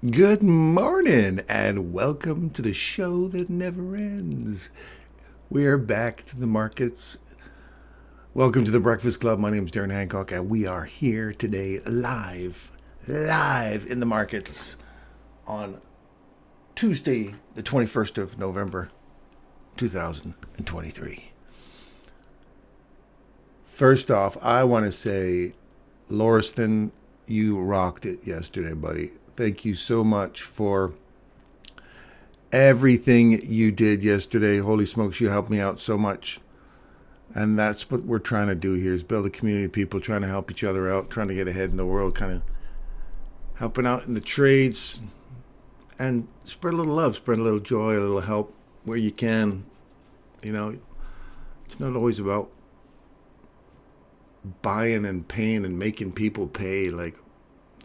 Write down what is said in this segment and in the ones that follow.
Good morning and welcome to the show that never ends. We are back to the markets. Welcome to the Breakfast Club. My name is Darren Hancock and we are here today live in the markets on Tuesday, the 21st of November, 2023. First off, I want to say, Lauriston, you rocked it yesterday, buddy. Thank you so much for everything you did yesterday. Holy smokes, you helped me out so much. And that's what we're trying to do here, is build a community of people trying to help each other out, trying to get ahead in the world, kind of helping out in the trades and spread a little love, spread a little joy, a little help where you can. You know, it's not always about buying and paying and making people pay. Like,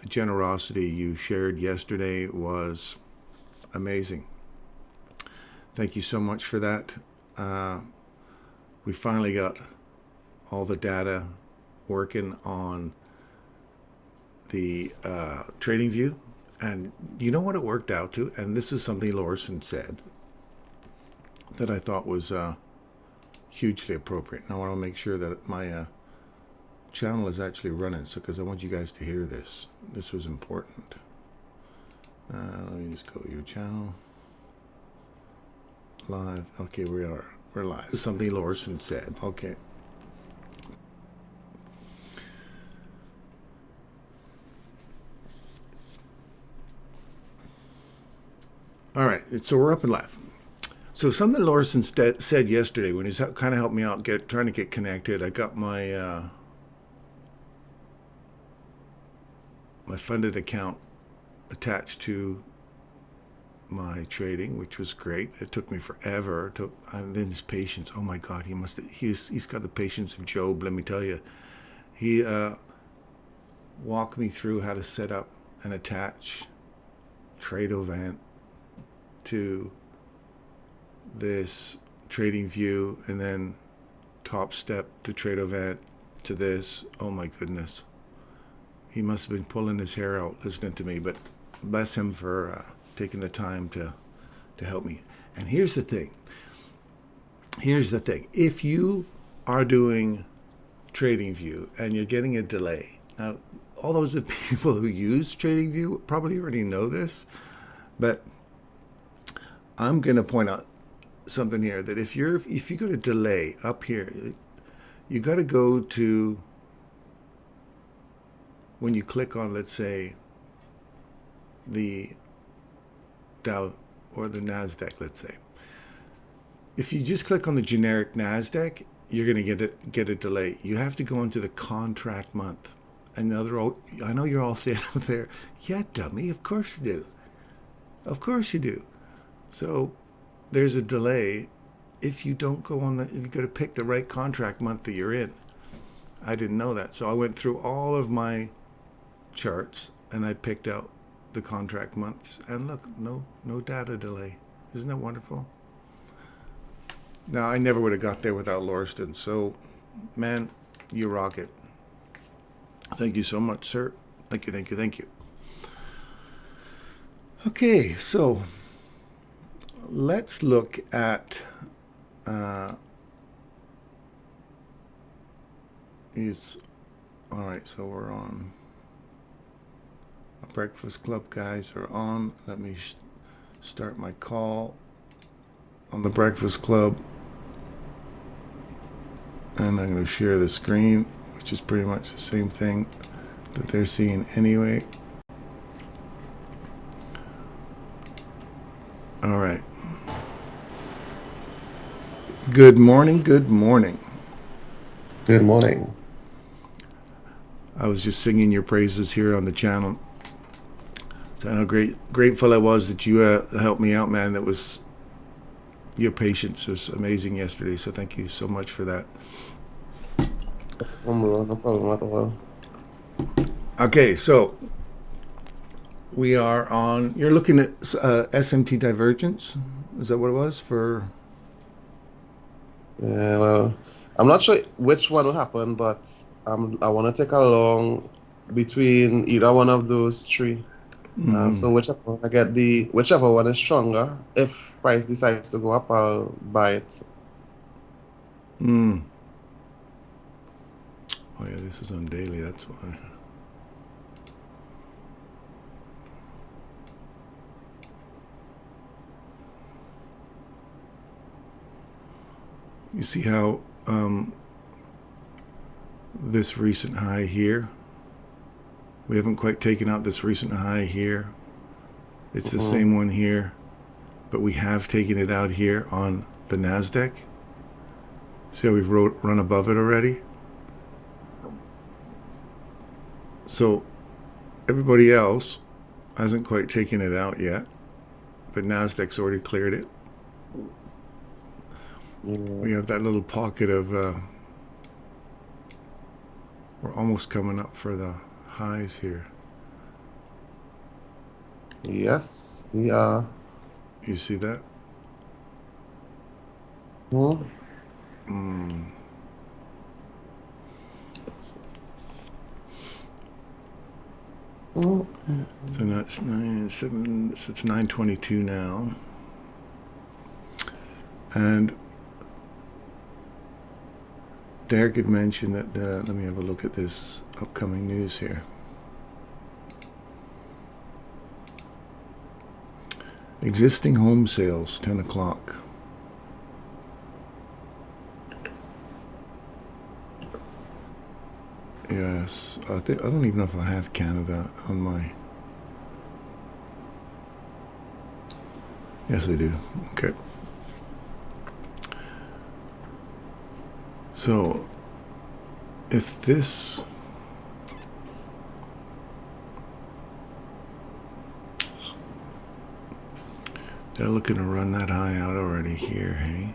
the generosity you shared yesterday was amazing. Thank you so much for that. We finally got all the data working on the trading view. And you know what it worked out to? And this is something Lauriston said that I thought was hugely appropriate. And I want to make sure that my channel is actually running, so because I want you guys to hear this. This was important. Let me just go to your channel. Live. Okay, we're live. This is something Lauriston said. Okay. All right, so we're up and live. So something Lauriston said yesterday when he's kind of helped me out, trying to get connected. I got my my funded account attached to my trading, which was great. It took me forever. And then his patience. Oh my God, he's got the patience of Job. Let me tell you, he walked me through how to set up and attach TradeOvant to this trading view, and then top step to TradeOvant to this. Oh my goodness. He must have been pulling his hair out listening to me, but bless him for taking the time to help me. And here's the thing. If you are doing TradingView and you're getting a delay, now all those people who use TradingView probably already know this, but I'm going to point out something here, that if you go to delay up here, you got to go to, when you click on, let's say, the Dow or the NASDAQ, let's say, if you just click on the generic NASDAQ, you're going to get a delay. You have to go into the contract month. And I know you're all saying out there, yeah, dummy, of course you do. Of course you do. So there's a delay if you don't go on if you got to pick the right contract month that you're in. I didn't know that. So I went through all of my charts and I picked out the contract months, and look, no data delay. Isn't that wonderful? Now, I never would have got there without Lauriston. So, man, you rock it. Thank you so much, sir. Thank you. Okay, so let's look at all right, so we're on. Our Breakfast Club guys are on. Let me start my call on the Breakfast Club. And I'm going to share the screen, which is pretty much the same thing that they're seeing anyway. All right. Good morning. Good morning. I was just singing your praises here on the channel. So I know grateful I was that you helped me out, man. That was, your patience was amazing yesterday. So thank you so much for that. No problem at all. Okay, so we are on. You're looking at SMT divergence. Is that what it was for? Well, I'm not sure which one will happen, but I want to take a long between either one of those three. So whichever one I get whichever one is stronger. If price decides to go up, I'll buy it. Oh yeah, this is on daily, that's why. You see how this recent high here, we haven't quite taken out this recent high here. It's the same one here, but we have taken it out here on the NASDAQ. See how we've run above it already? So everybody else hasn't quite taken it out yet, but NASDAQ's already cleared it. We have that little pocket of, we're almost coming up for the highs here. Yes, we are. You see that? So now it's 9:07. So it's 9:22 now, and Derek had mentioned that. Let me have a look at this upcoming news here. Existing home sales, 10 o'clock. Yes, I don't even know if I have Canada on my. Yes, I do. Okay. So, if this. They're looking to run that high out already here, hey?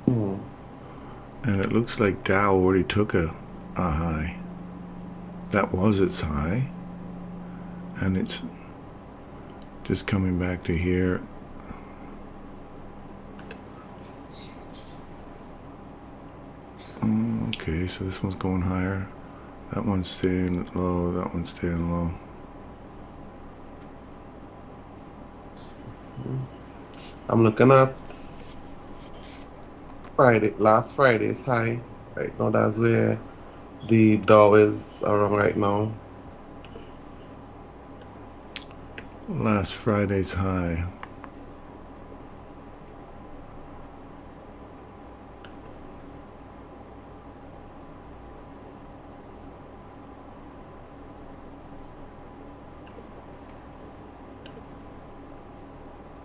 And it looks like Dow already took a high. That was its high. And it's just coming back to here. Okay, so this one's going higher. That one's staying low. That one's staying low. I'm looking at last Friday's high. Right now, that's where the Dow is around right now. Last Friday's high.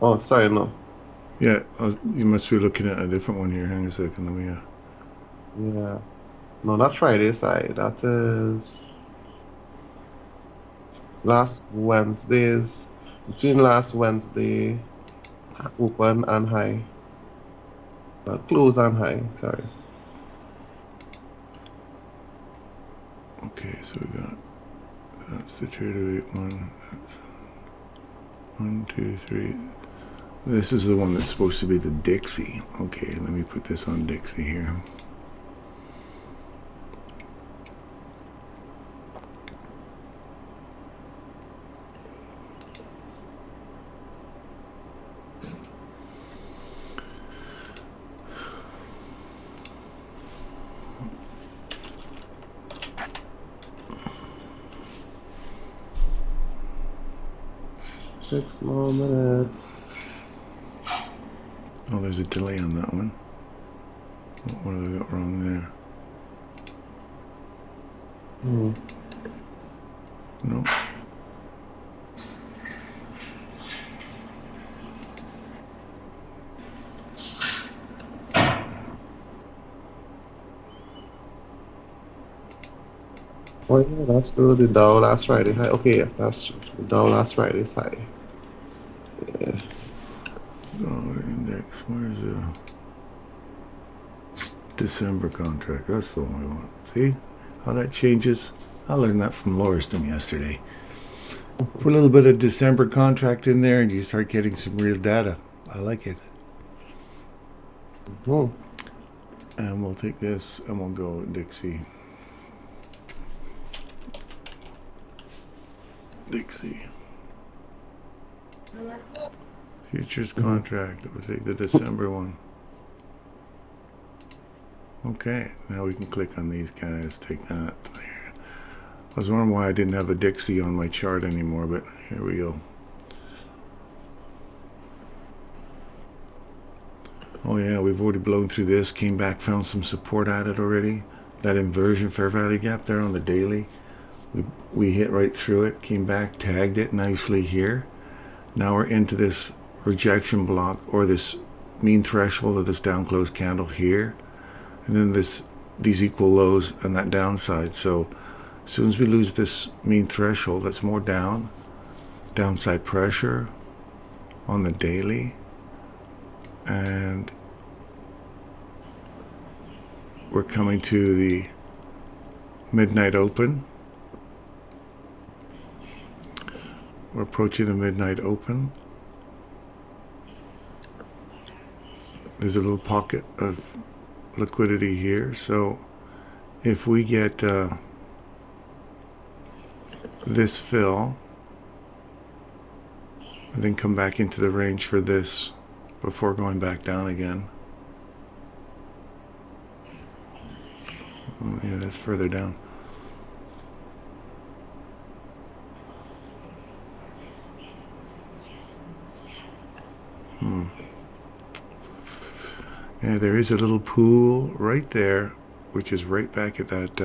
Oh, sorry, no. Yeah, you must be looking at a different one here. Hang on a second, let me. Yeah. No, not Friday's high. That is last Wednesday's, between last Wednesday open and high. Well, close and high, sorry. Okay, so we got, that's the trader 81. 1, 2, 3. This is the one that's supposed to be the Dixie. Okay, let me put this on Dixie here. Six more minutes. Oh, there's a delay on that one. What have I got wrong there? No. Oh yeah, that's true. The Dow last Friday high. Okay, yes, that's true. The Dow last Friday's high. Yeah. Dollar index. Where's the December contract? That's the one we want. See how that changes? I learned that from Lauriston yesterday. Put a little bit of December contract in there and you start getting some real data. I like it. And we'll take this and we'll go Dixie. Dixie. Futures contract. We'll take the December one. Okay, now we can click on these guys. Take that there. I was wondering why I didn't have a Dixie on my chart anymore, but here we go. Oh yeah, we've already blown through this. Came back, found some support at it already. That inversion fair value gap there on the daily. We hit right through it, came back, tagged it nicely here. Now we're into this rejection block, or this mean threshold of this down close candle here, and then these equal lows and that downside. So as soon as we lose this mean threshold, that's more downside pressure on the daily, and we're coming to the midnight open. We're approaching the midnight open. There's a little pocket of liquidity here. So if we get this fill and then come back into the range for this before going back down again. Oh, yeah, that's further down. Yeah, there is a little pool right there, which is right back at that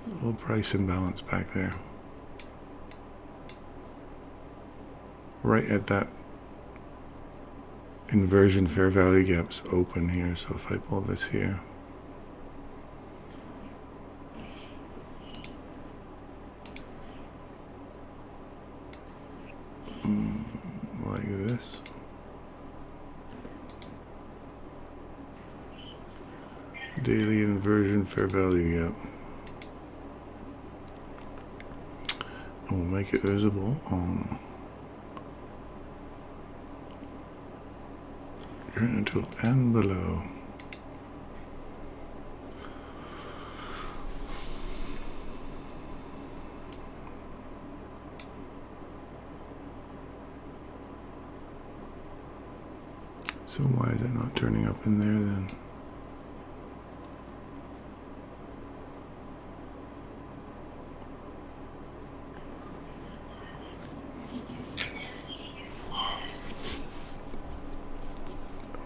little price imbalance back there. Right at that inversion fair value gaps open here. So if I pull this here, like this. Daily inversion fair value gap. And we'll make it visible on until and below. So why is it not turning up in there then?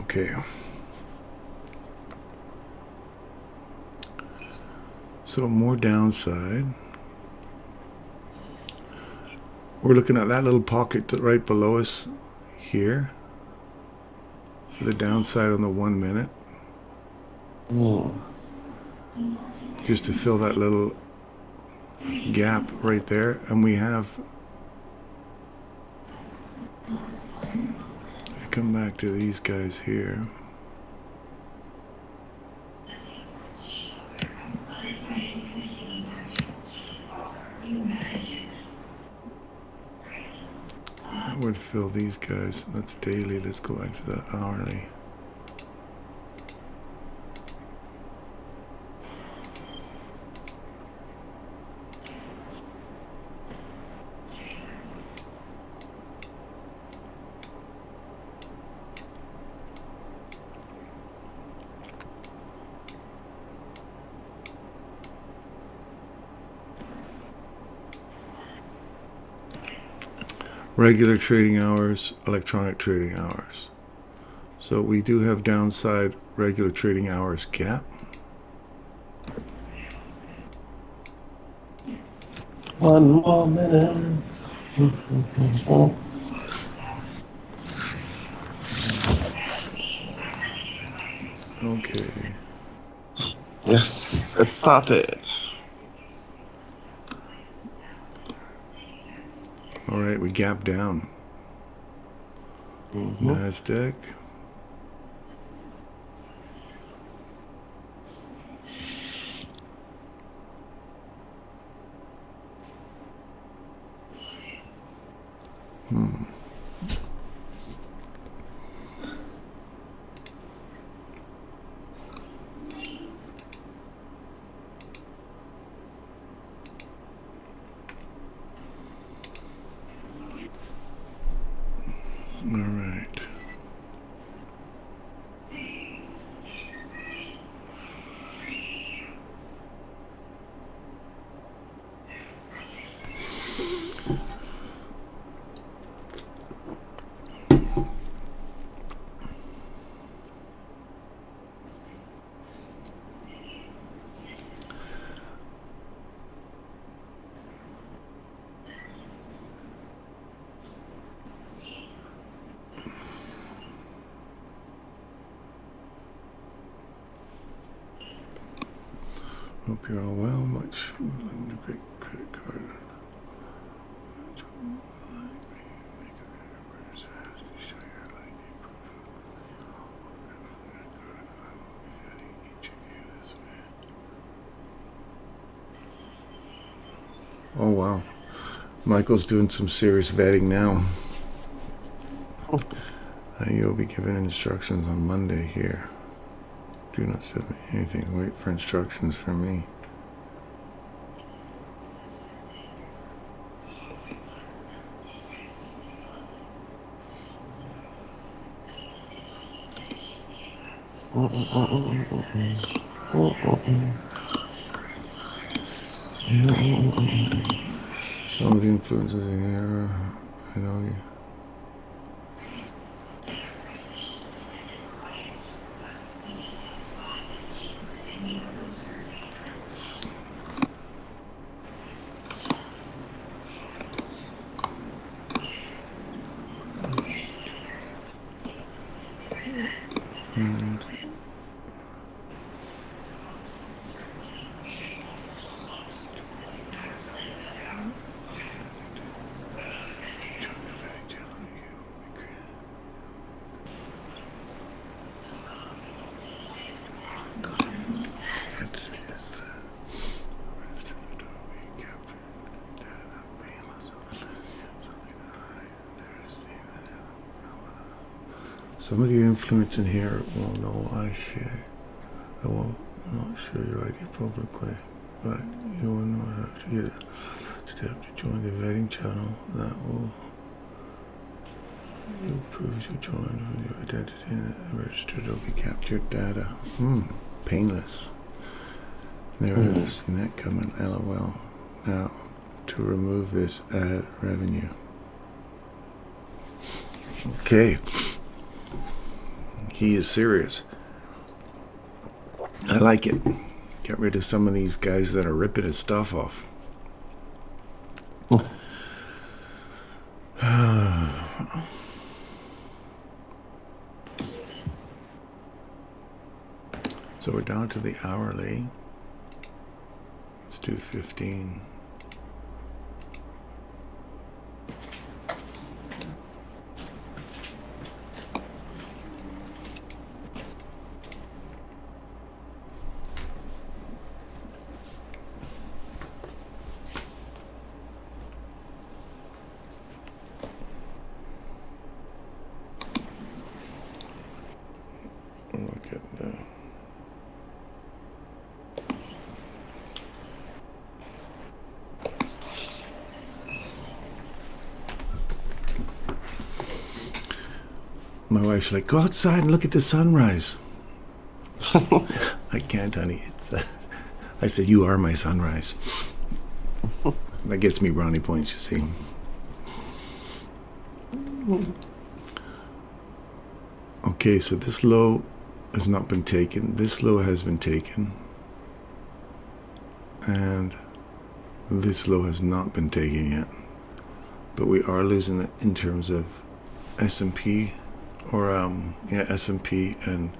Okay. So more downside. We're looking at that little pocket right below us here for the downside on the 1 minute. Just to fill that little gap right there. And we have, if you come back to these guys here, that would fill these guys. That's daily. Let's go back to that hourly. Regular trading hours, electronic trading hours. So we do have downside regular trading hours gap. One more minute. Okay. Yes, it started. All right, we gap down. NASDAQ. All right. Hope you're all well. Much great credit card. Oh wow, Michael's doing some serious vetting now. You'll be given instructions on Monday here. Do not send me anything. Wait for instructions from me. Some of the influences in here, I know you. And some of your influence in here will know I share. I will not share your ID publicly, but you will not have to get a step to join the vetting channel. That will prove you joined with your identity and the registered will be captured data. Painless. Never seen that coming. LOL. Now, to remove this, add revenue. Okay. He is serious. I like it. Get rid of some of these guys that are ripping his stuff off. So we're down to the hourly. Let's do 15. Look at the my wife's like, go outside and look at the sunrise. I can't, honey. It's I said, you are my sunrise. That gets me brownie points, you see. Okay, so this low has not been taken. This low has been taken. And this low has not been taken yet. But we are losing it in terms of S&P, or S&P, and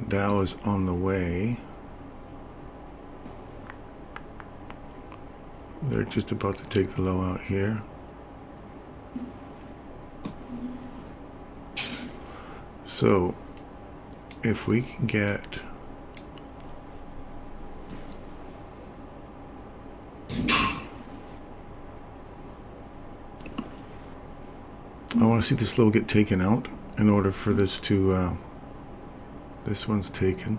Dow is on the way. They're just about to take the low out here. So if we can get I want to see this low get taken out in order for this to this one's taken.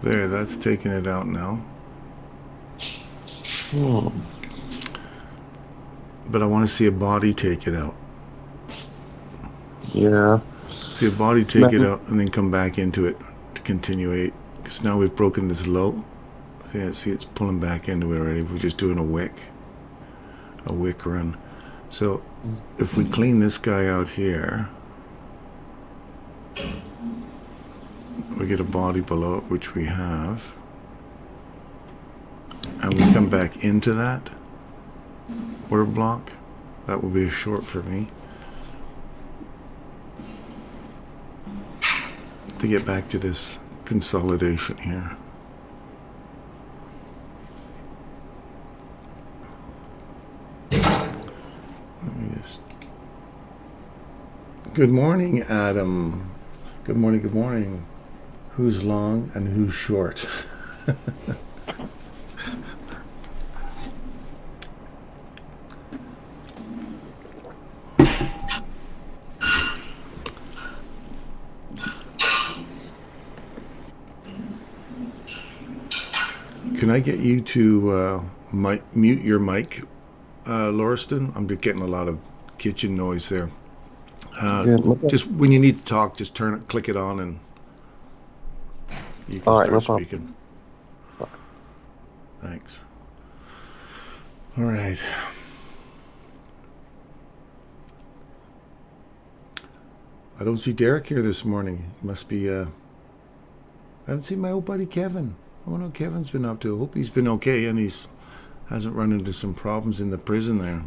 There, that's taking it out now. But I want to see a body take it out. Yeah. See a body take it out and then come back into it to continuate. Because now we've broken this low. Yeah, see it's pulling back into it already. We're just doing a wick run. So if we clean this guy out here, we get a body below it, which we have. And we come back into that order block. That will be a short for me. To get back to this consolidation here. Let me just... Good morning, Adam. Good morning, good morning. Who's long and who's short? Can I get you to mute your mic, Lauriston? I'm just getting a lot of kitchen noise there. Just when you need to talk, just click it on, and you can start speaking. Thanks. All right. I don't see Derek here this morning. He must be. I haven't seen my old buddy Kevin. I wonder what Kevin's been up to. I hope he's been okay and he's hasn't run into some problems in the prison there.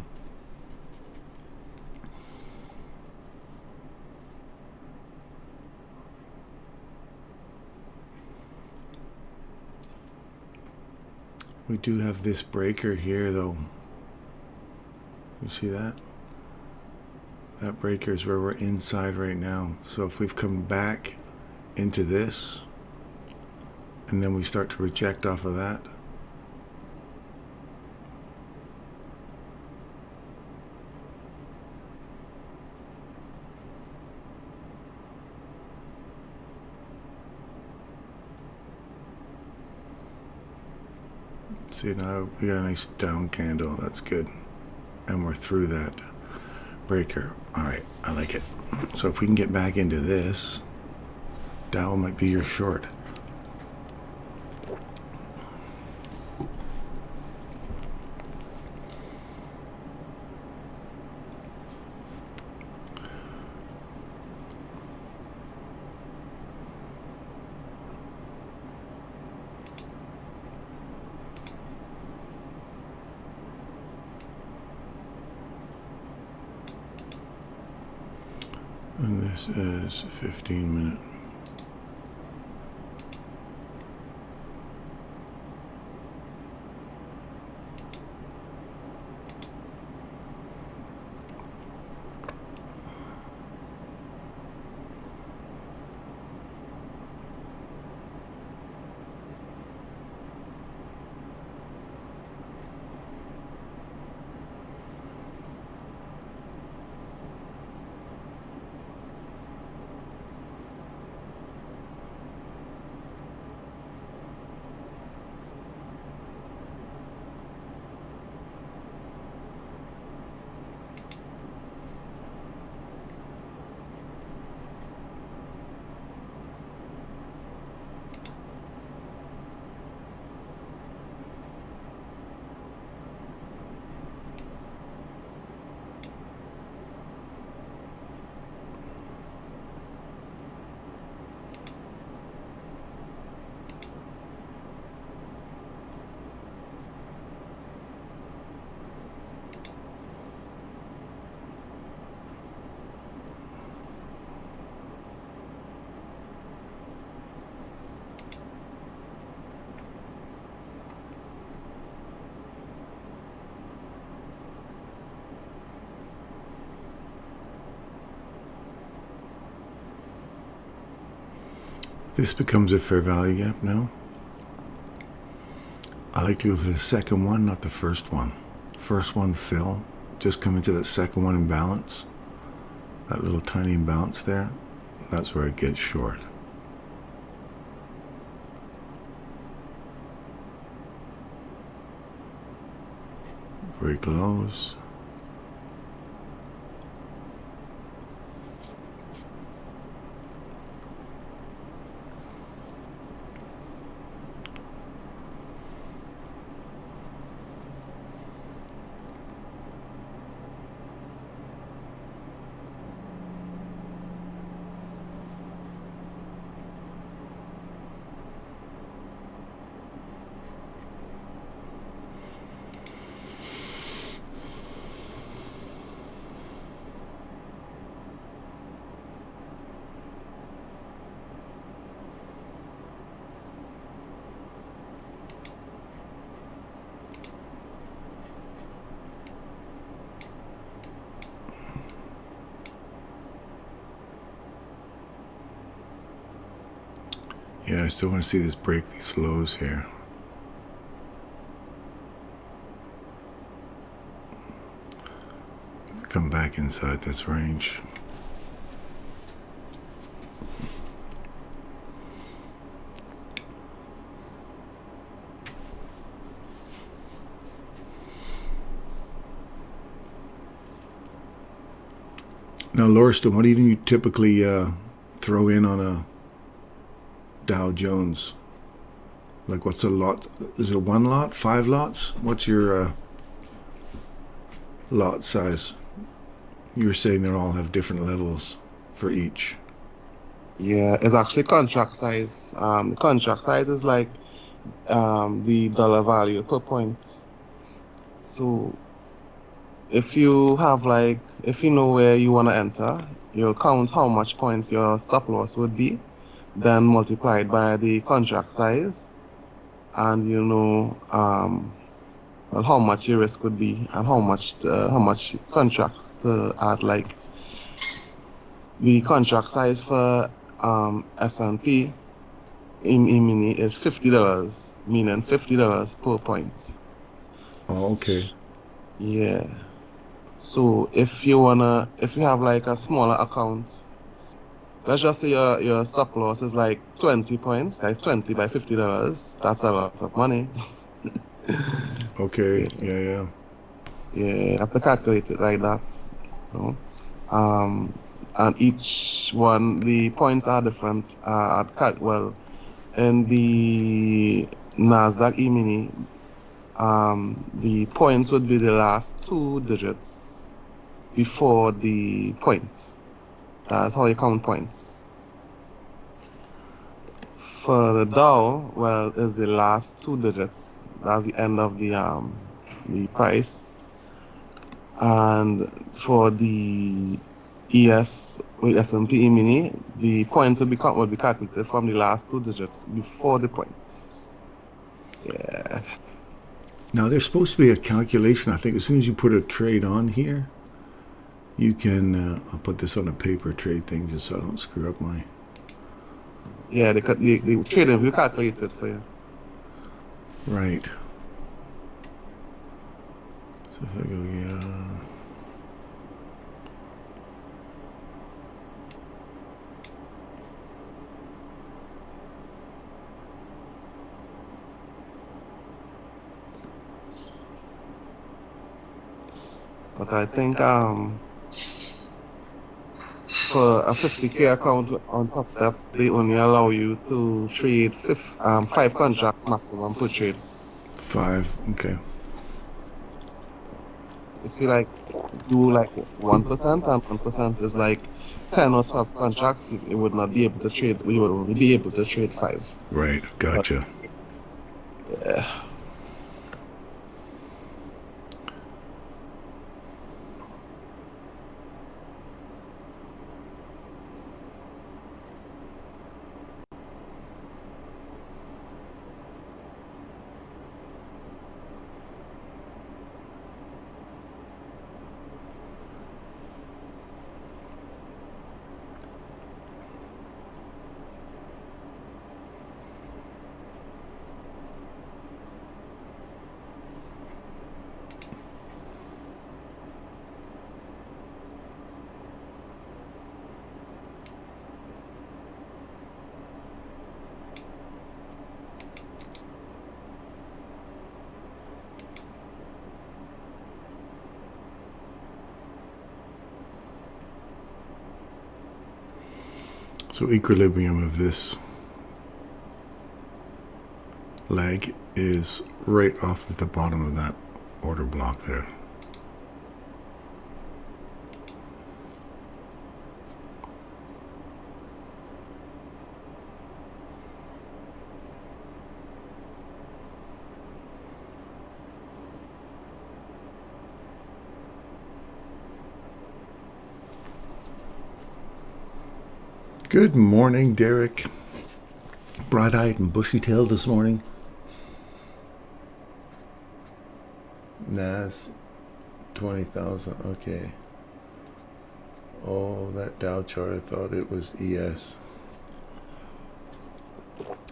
We do have this breaker here, though. You see that? That breaker is where we're inside right now. So if we've come back into this, and then we start to reject off of that, see, now we got a nice down candle. That's good. And we're through that breaker. All right, I like it. So if we can get back into this, Dow might be your short. And this is 15-minute. This becomes a fair value gap now. I like to go for the second one, not the first one. First one fill, just come into that second one imbalance. That little tiny imbalance there, that's where it gets short. break lows. Yeah, I still want to see this break these lows here. Come back inside this range. Now, Lauriston, what do you typically throw in on a Dow Jones? Like, what's a lot? Is it 1 lot, 5 lots? What's your lot size? You were saying they all have different levels for each. Yeah, it's actually contract size. The contract size is like the dollar value per point. So if you have like, if you know where you want to enter, you'll count how much points your stop loss would be, then multiply it by the contract size, and you know well, how much your risk would be and how much contracts to add. Like the contract size for S&P mini is $50, meaning $50 per point. Oh, okay. Yeah. So if you have like a smaller account, let's just say your stop loss is like 20 points, that's 20 by $50. That's a lot of money. Okay. Yeah. Yeah. Yeah, you have to calculate it like that. You know? And each one, the points are different. Well, in the Nasdaq E-mini, the points would be the last 2 digits before the point. That's how you count points. For the Dow, well, is the last 2 digits. That's the end of the price. And for the S&P E-mini, the points will be calculated from the last 2 digits before the points. Yeah. Now, there's supposed to be a calculation. I think as soon as you put a trade on here, you can. I'll put this on a paper trade thing just so I don't screw up my. Yeah, the trading will calculate it for you. Right. So if I go, yeah. But I think for a 50K account on Top Step, they only allow you to trade 5 contracts maximum per trade. 5. Okay. If you like do like 1% and 1% is like 10 or 12 contracts, you would not be able to trade. We would only be able to trade 5. Right. Gotcha. Yeah. So equilibrium of this leg is right off at the bottom of that order block there. Good morning, Derek. Bright-eyed and bushy-tailed this morning. Nas 20,000. Okay. Oh, that Dow chart, I thought it was ES.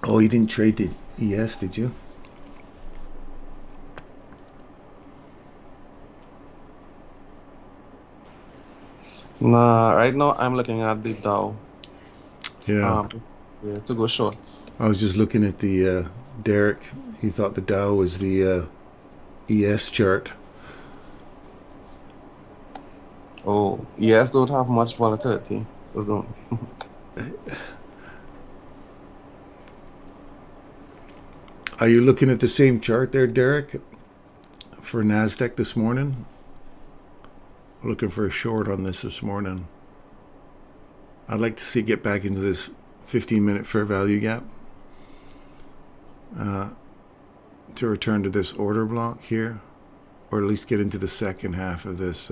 Oh, you didn't trade the ES, did you? Nah, right now I'm looking at the Dow. Yeah. Yeah, to go shorts. I was just looking at the Derek. He thought the Dow was the ES chart. Oh, yes, don't have much volatility. Are you looking at the same chart there, Derek, for NASDAQ this morning? Looking for a short on this morning. I'd like to see it get back into this 15-minute fair value gap to return to this order block here, or at least get into the second half of this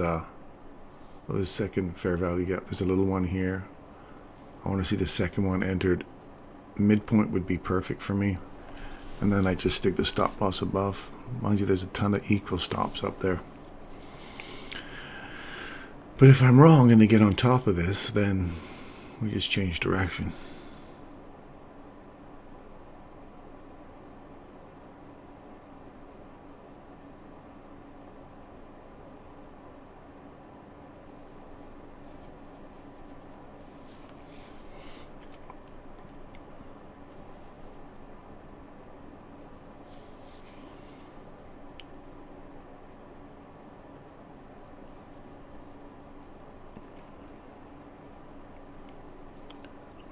second fair value gap. There's a little one here. I want to see the second one entered. Midpoint would be perfect for me, and then I just stick the stop loss above. Mind you, there's a ton of equal stops up there. But if I'm wrong and they get on top of this, then we just change direction.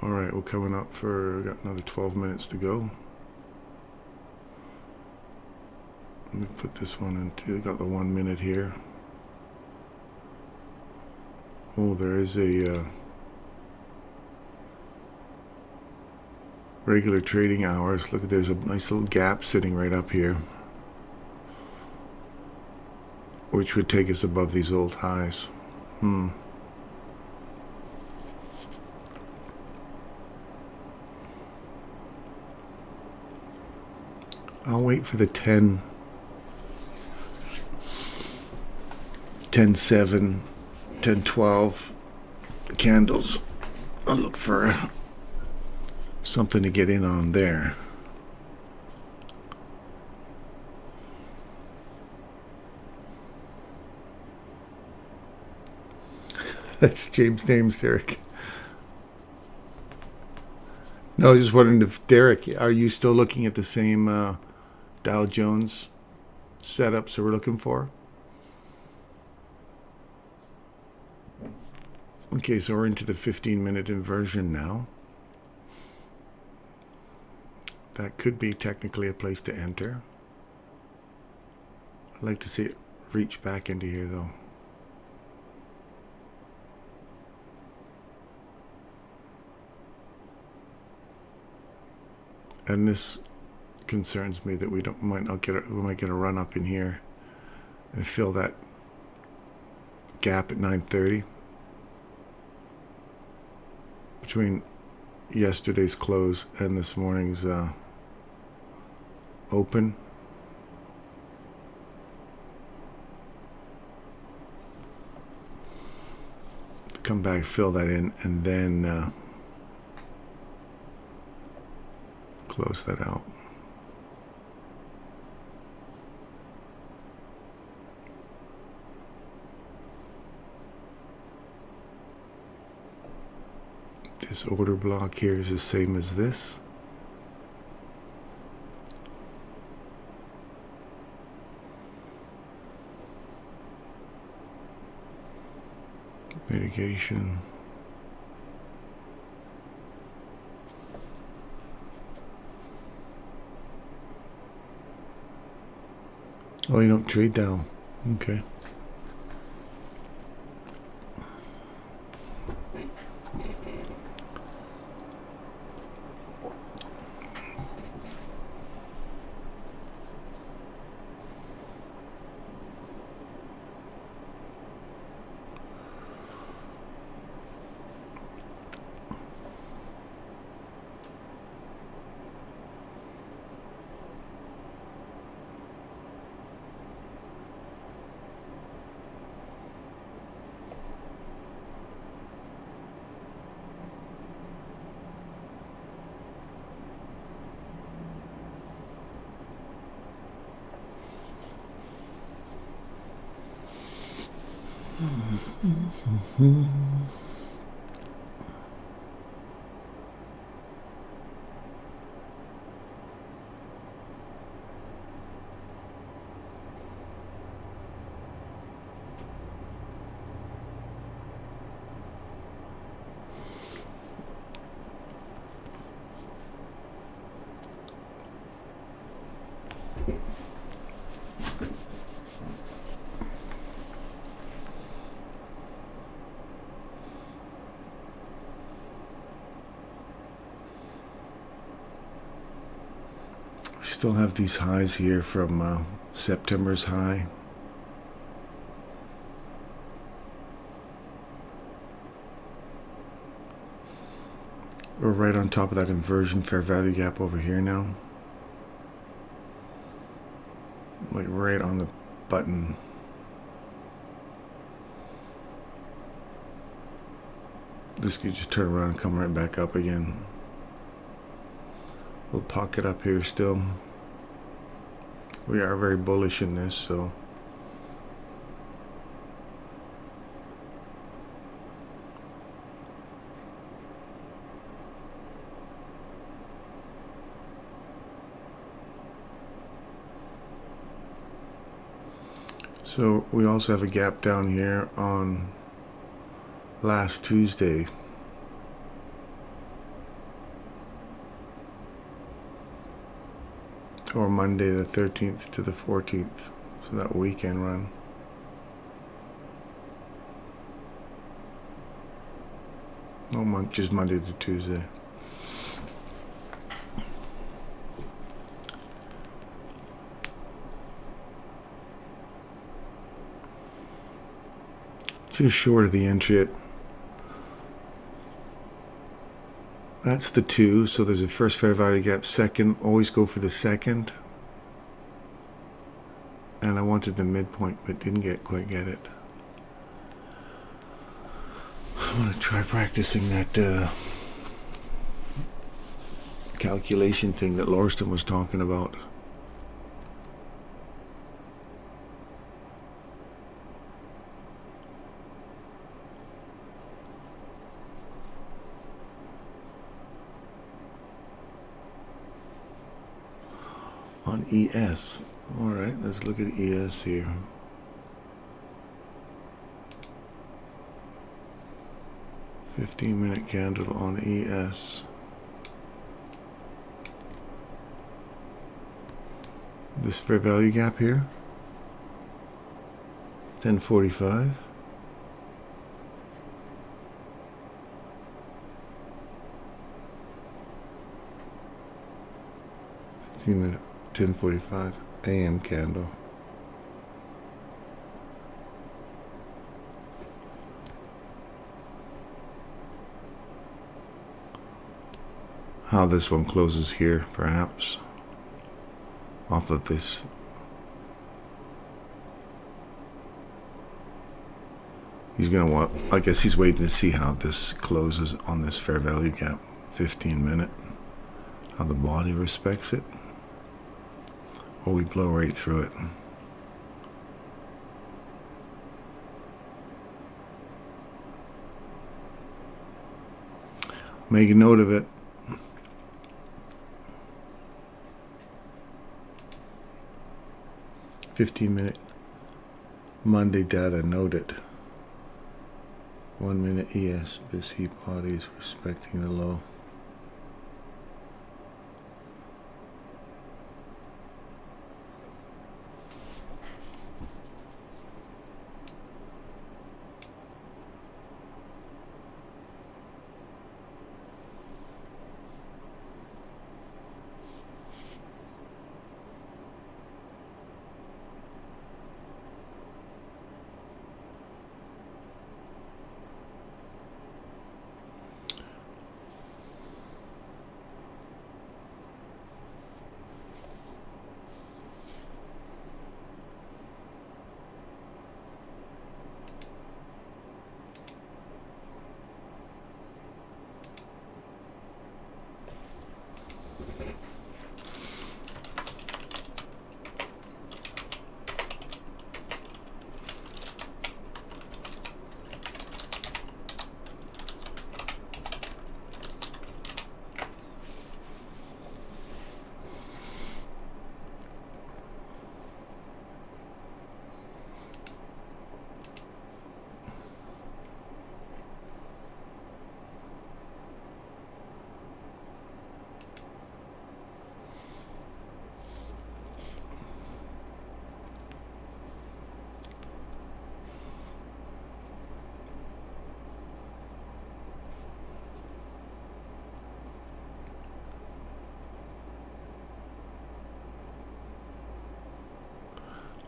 All right, we're coming up for, got another 12 minutes to go. Let me put this one into, got the 1 minute here. Oh, there is a regular trading hours. Look, there's a nice little gap sitting right up here, which would take us above these old highs. I'll wait for the 10, 10-7, 10-12 candles. I'll look for something to get in on there. That's James' name's Derek. No, I was just wondering if, Derek, are you still looking at the same Dow Jones setups that we're looking for? Okay, so we're into the 15-minute inversion now. That could be technically a place to enter. I'd like to see it reach back into here, though. And this concerns me that we might get a run up in here and fill that gap at 9:30 between yesterday's close and this morning's open. Come back, fill that in, and then close that out. This order block here is the same as this. Mitigation. Oh, you don't trade Dow. Okay. Still have these highs here from September's high. We're right on top of that inversion fair value gap over here now. Like right on the button. This could just turn around and come right back up again. Little pocket up here still. We are very bullish in this, so we also have a gap down here on last Tuesday. Or Monday the 13th to the 14th, so that weekend run. No, just Monday to Tuesday. Too short of the entry. That's the 2, so there's a first fair value gap, second, always go for the second. And I wanted the midpoint, but didn't quite get it. I want to try practicing that calculation thing that Lauriston was talking about. On ES. Alright, let's look at ES here. "15-minute candle on ES. This fair value gap here. 1045. Minute 10:45 a.m. candle. How this one closes here, perhaps, off of this. He's gonna want, I guess he's waiting to see how this closes on this fair value gap, 15-minute, how the body respects it. Or we blow right through it. Make a note of it. "15-minute Monday data noted. 1-minute ES BIS bodies respecting the low."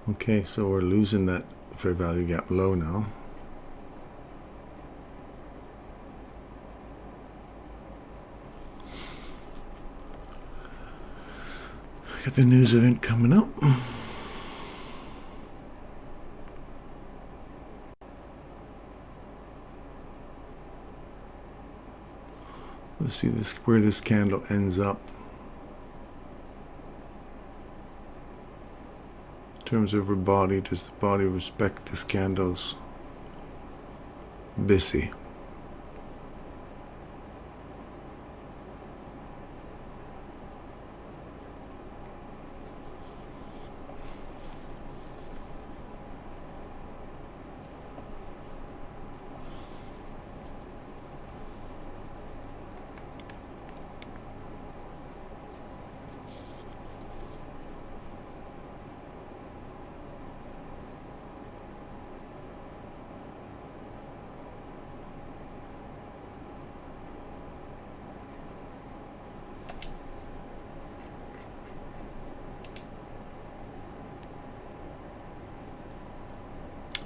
Okay, so we're losing that fair value gap low now. Got the news event coming up. Let's see this where this candle ends up in terms of her body. Does the body respect this candle's busy?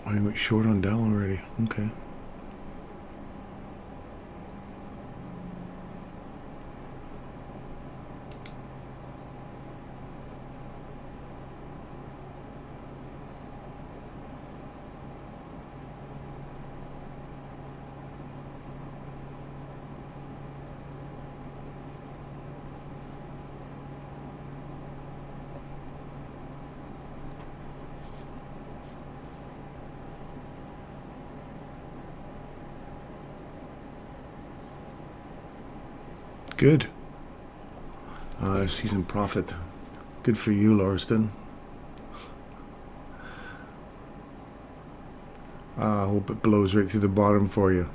I went short on Dow already. Okay. Good. I see some profit. Good for you, Lauriston. I hope it blows right through the bottom for you.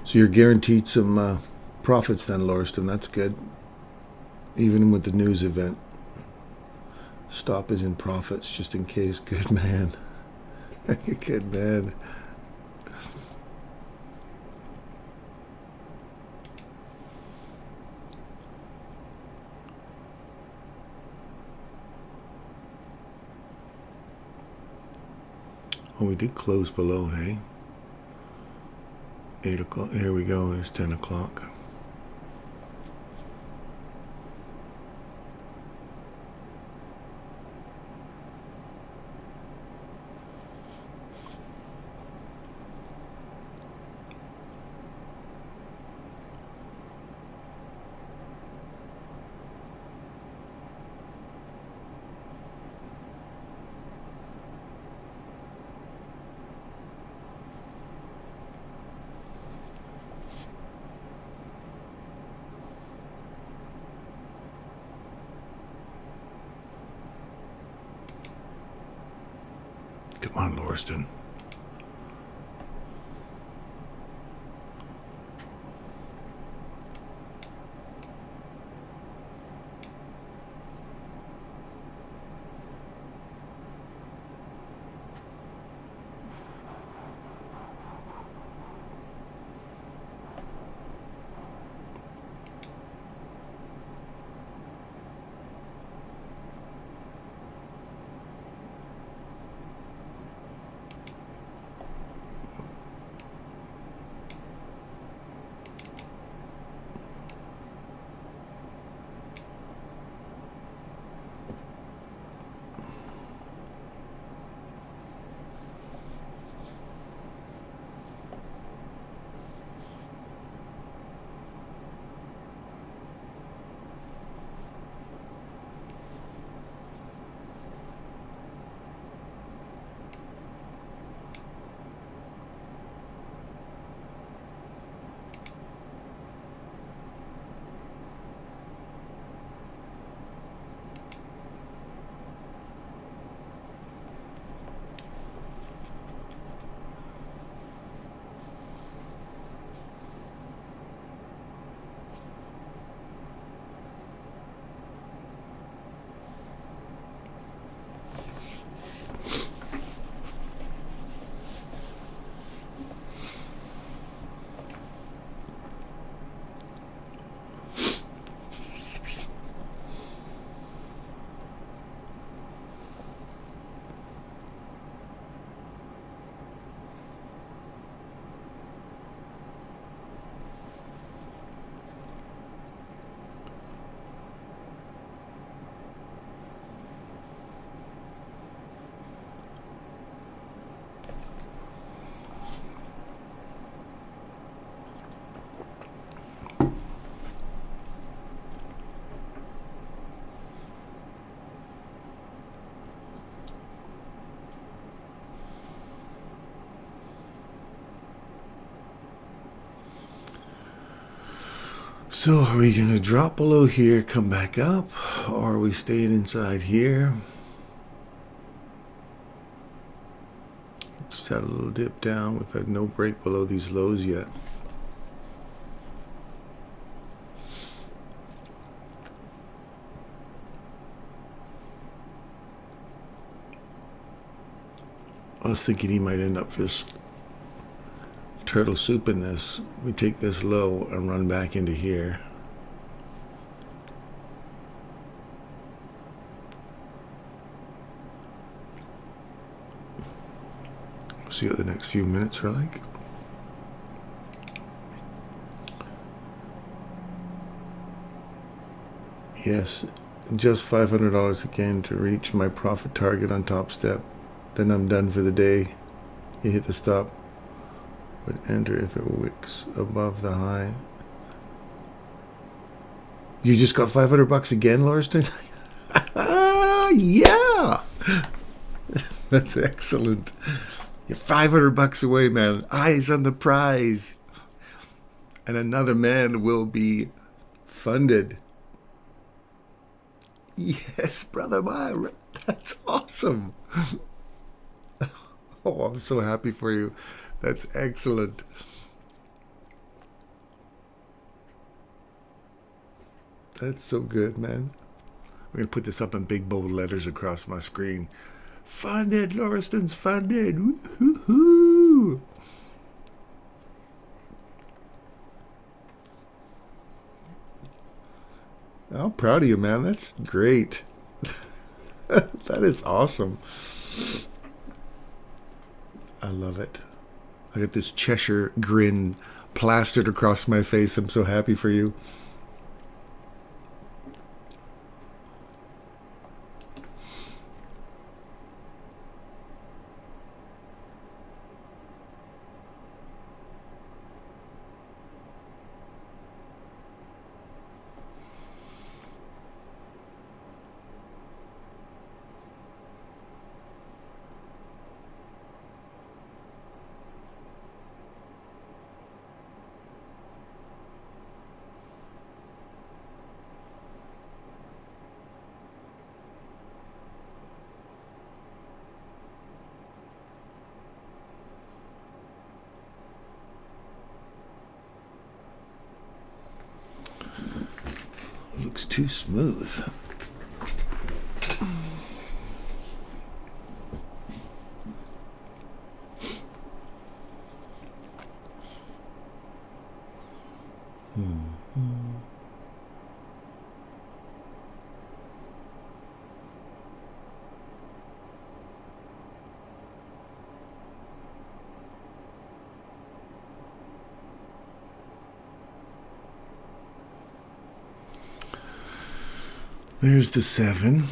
So you're guaranteed some profits then, Lauriston. That's good. Even with the news event. Stop is in profits just in case. Good man. Good man. Oh, we did close below, hey? 8 o'clock. Here we go. It's 10 o'clock. Come on, Lauriston. So are we going to drop below here, come back up, or are we staying inside here? Just had a little dip down. We've had no break below these lows yet. I was thinking he might end up just turtle soup in this. We take this low and run back into here. See what the next few minutes are like. Yes, just $500 again to reach my profit target on Top Step. Then I'm done for the day. You hit the stop. Would enter if it wicks above the high. You just got $500 again, Lauriston? Yeah! That's excellent. You're $500 away, man. Eyes on the prize. And another man will be funded. Yes, brother Myra. That's awesome. Oh, I'm so happy for you. That's excellent. That's so good, man. We're going to put this up in big bold letters across my screen. Funded, Lauriston's funded. Woo-hoo-hoo. I'm proud of you, man. That's great. That is awesome. I love it. I got this Cheshire grin plastered across my face. I'm so happy for you. Looks too smooth. There's the 7.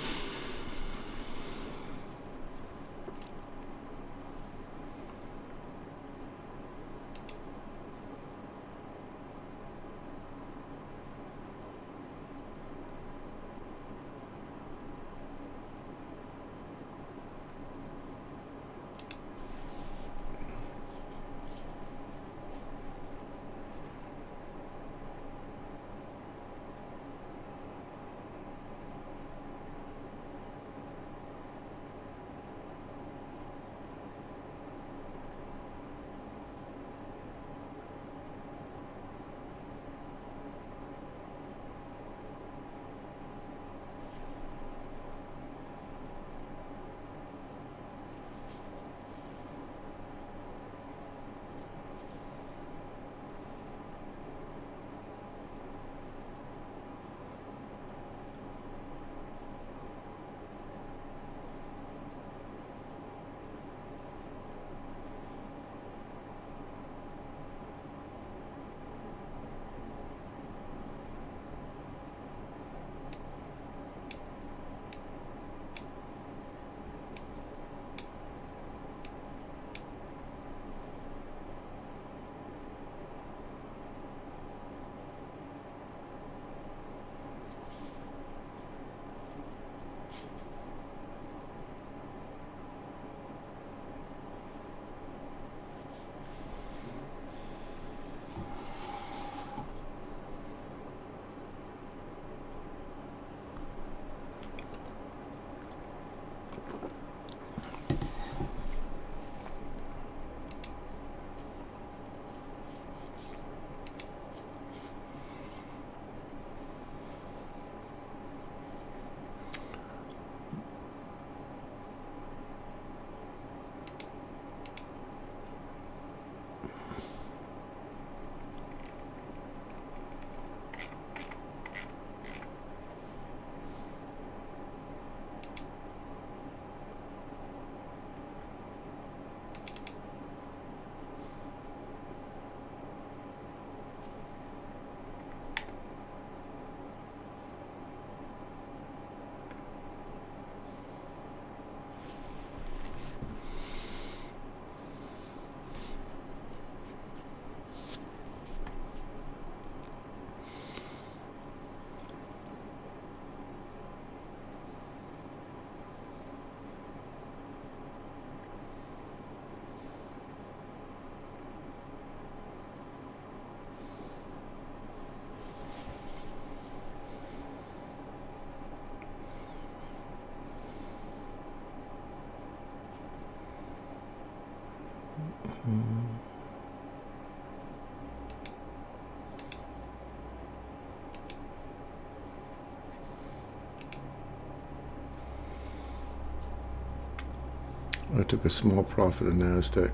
I took a small profit in NASDAQ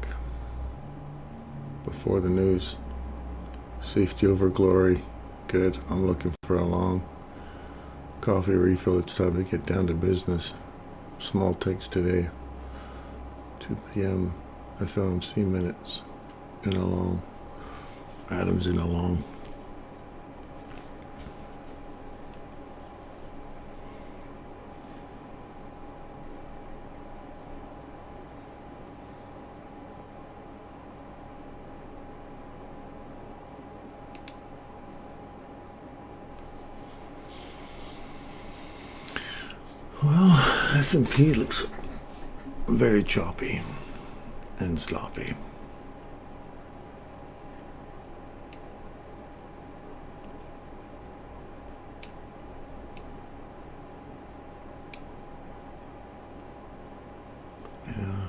before the news. Safety over glory. Good. I'm looking for a long. Coffee refill. It's time to get down to business. Small takes today. 2 p.m. FOMC minutes. In a long. Adams in a long. Well, S&P looks very choppy and sloppy. Yeah.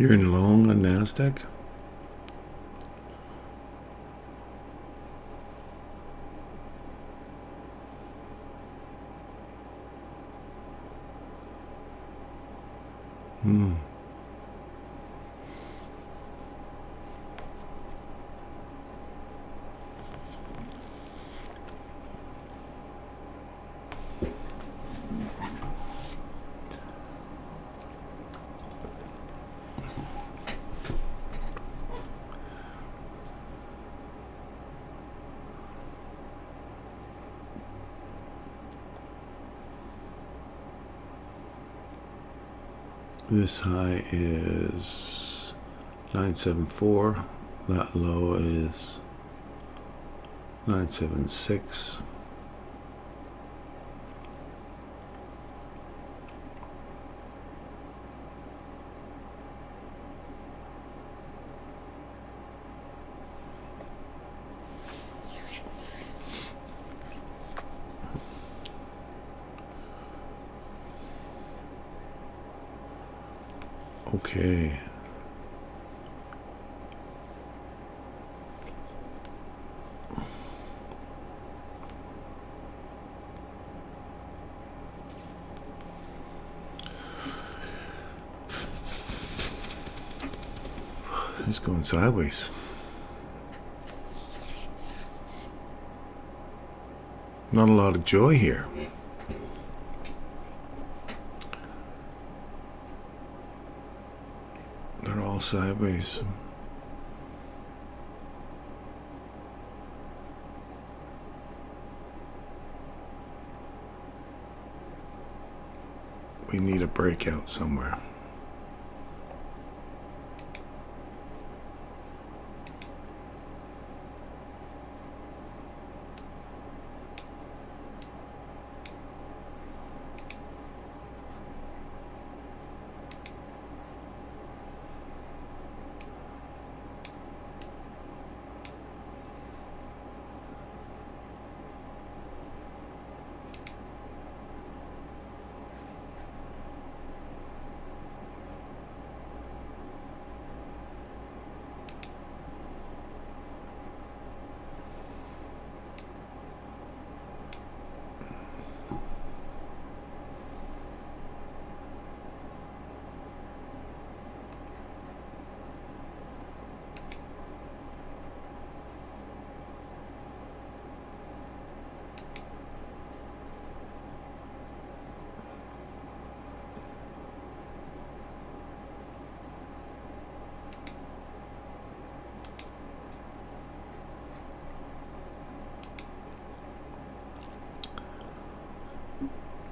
You're in long on NASDAQ? Hmm. This high is 974. That low is 976. Okay. He's going sideways. Not a lot of joy here. They're all sideways. We need a breakout somewhere.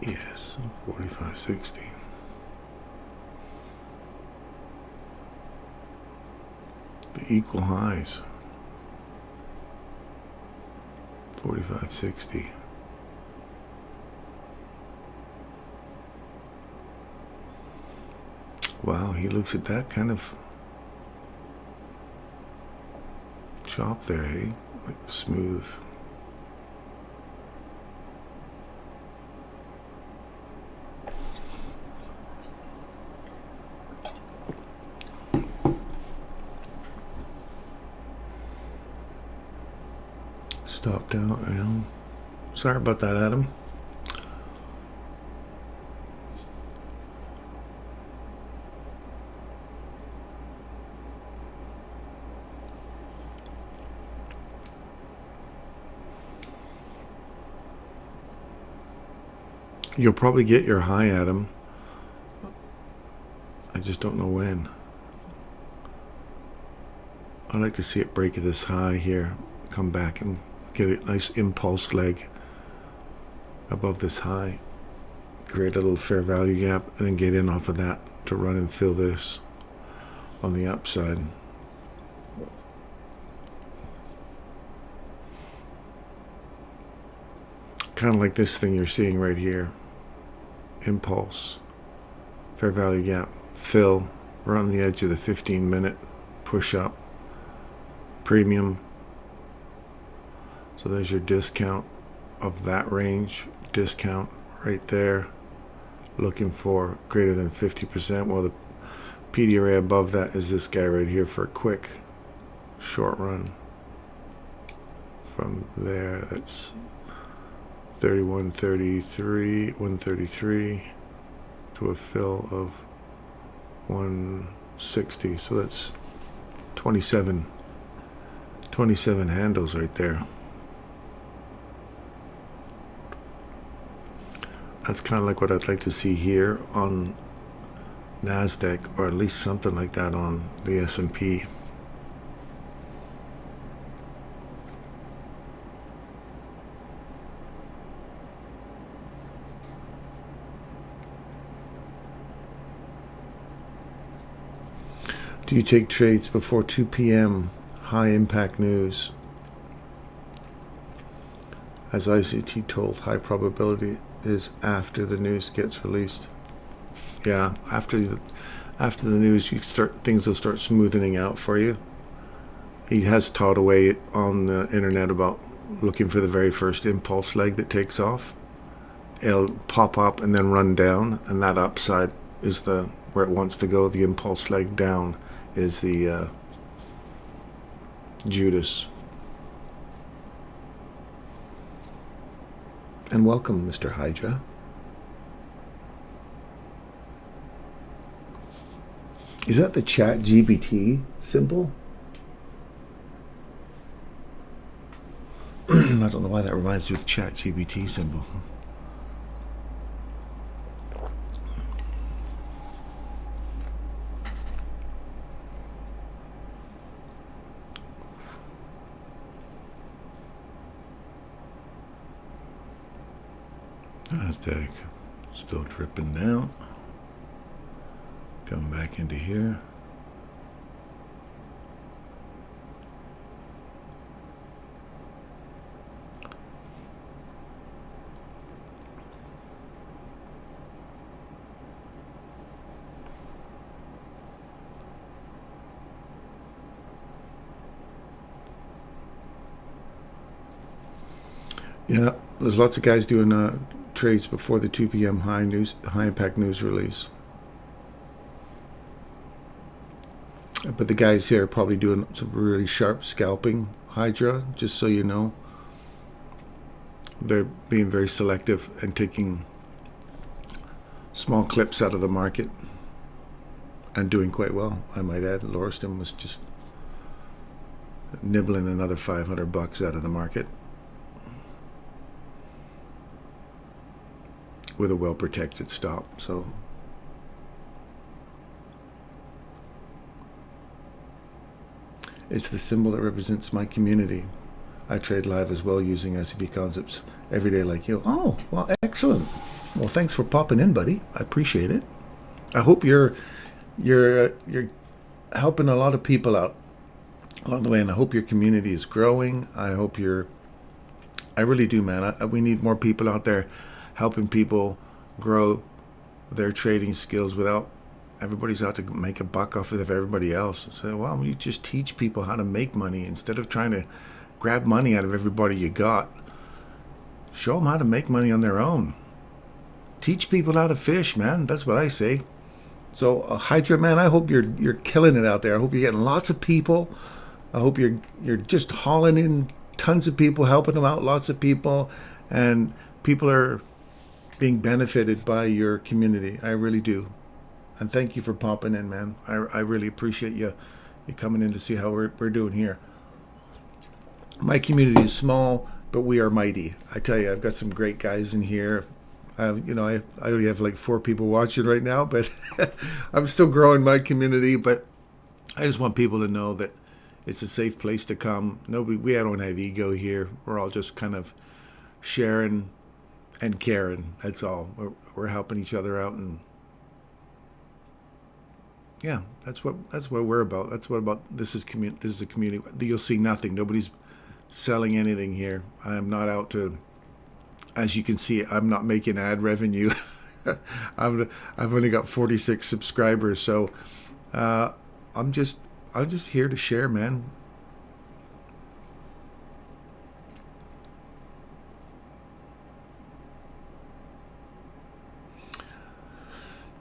Yes, 45.60. The equal highs. 45.60. Wow, he looks at that kind of chop there, eh? Like smooth. Stop down. Sorry about that, Adam. You'll probably get your high, Adam. I just don't know when. I'd like to see it break this high here, come back and get a nice impulse leg above this high, create a little fair value gap, and then get in off of that to run and fill this on the upside. Kind of like this thing you're seeing right here. Impulse, fair value gap, fill, we're on the edge of the 15-minute push up, premium. So there's your discount of that range, discount right there, looking for greater than 50%. Well, the PD array above that is this guy right here for a quick short run. From there, that's 133 to a fill of 160. So that's 27 handles right there. That's kind of like what I'd like to see here on NASDAQ, or at least something like that on the S&P. Do you take trades before 2 p.m. high impact news? As ICT told, high probability is after the news gets released. Yeah, after the news, things will start smoothing out for you. He has taught away on the internet about looking for the very first impulse leg that takes off. It'll pop up and then run down, and that upside is where it wants to go. The impulse leg down is the Judas. And welcome, Mr. Hydra. Is that the chat GBT symbol? I don't know why that reminds me of the chat GBT symbol. Nasdaq still dripping down. Come back into here. Yeah, there's lots of guys doing trades before the 2 p.m. high impact news release. But the guys here are probably doing some really sharp scalping, Hydra, just so you know. They're being very selective and taking small clips out of the market and doing quite well, I might add. Lauriston was just nibbling another $500 out of the market with a well-protected stop. So it's the symbol that represents my community. I trade live as well using ICT concepts every day like you. Oh, well, excellent. Well, thanks for popping in, buddy. I appreciate it. I hope you're helping a lot of people out along the way, and I hope your community is growing. I really do, man. We need more people out there helping people grow their trading skills without everybody's out to make a buck off of everybody else. So, well, you just teach people how to make money instead of trying to grab money out of everybody you got. Show them how to make money on their own. Teach people how to fish, man. That's what I say. So, Hydra, man, I hope you're killing it out there. I hope you're getting lots of people. I hope you're just hauling in tons of people, helping them out, lots of people, and people are being benefited by your community. I really do. And thank you for popping in, man. I really appreciate you coming in to see how we're doing here. My community is small, but we are mighty. I tell you, I've got some great guys in here. I only have like 4 people watching right now, but I'm still growing my community. But I just want people to know that it's a safe place to come. We don't have ego here. We're all just kind of sharing and caring. That's all. We're helping each other out, and yeah, that's what we're about. That's what about. This is a community. You'll see nothing. Nobody's selling anything here. I'm not out to. As you can see, I'm not making ad revenue. I've only got 46 subscribers, so I'm just here to share, man.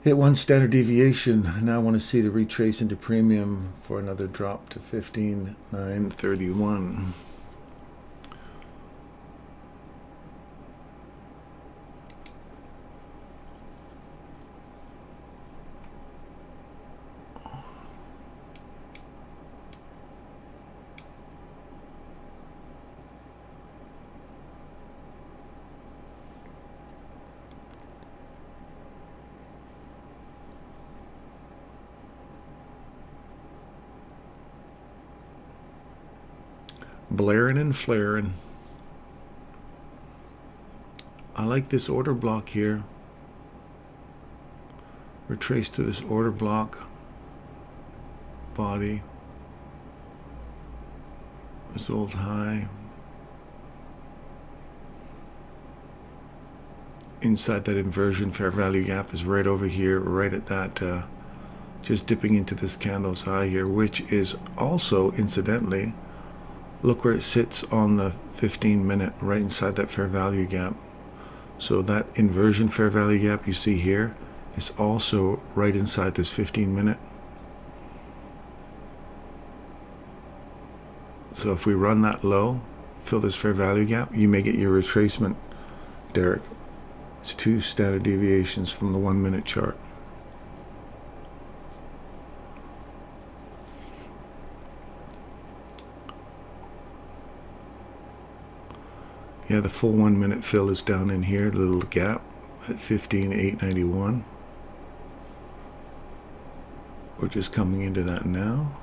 Hit 1 standard deviation. Now I want to see the retrace into premium for another drop to 15,931. Blaring and flaring. I like this order block here. Retrace to this order block. body, this old high. Inside that inversion fair value gap is right over here, right at that, just dipping into this candle's high here, which is also, incidentally, look where it sits on the 15-minute, right inside that fair value gap. So that inversion fair value gap you see here is also right inside this 15-minute. So if we run that low, fill this fair value gap, you may get your retracement, Derek. It's 2 standard deviations from the 1-minute chart. Yeah, the full 1-minute fill is down in here, the little gap at 15,891. We're just coming into that now.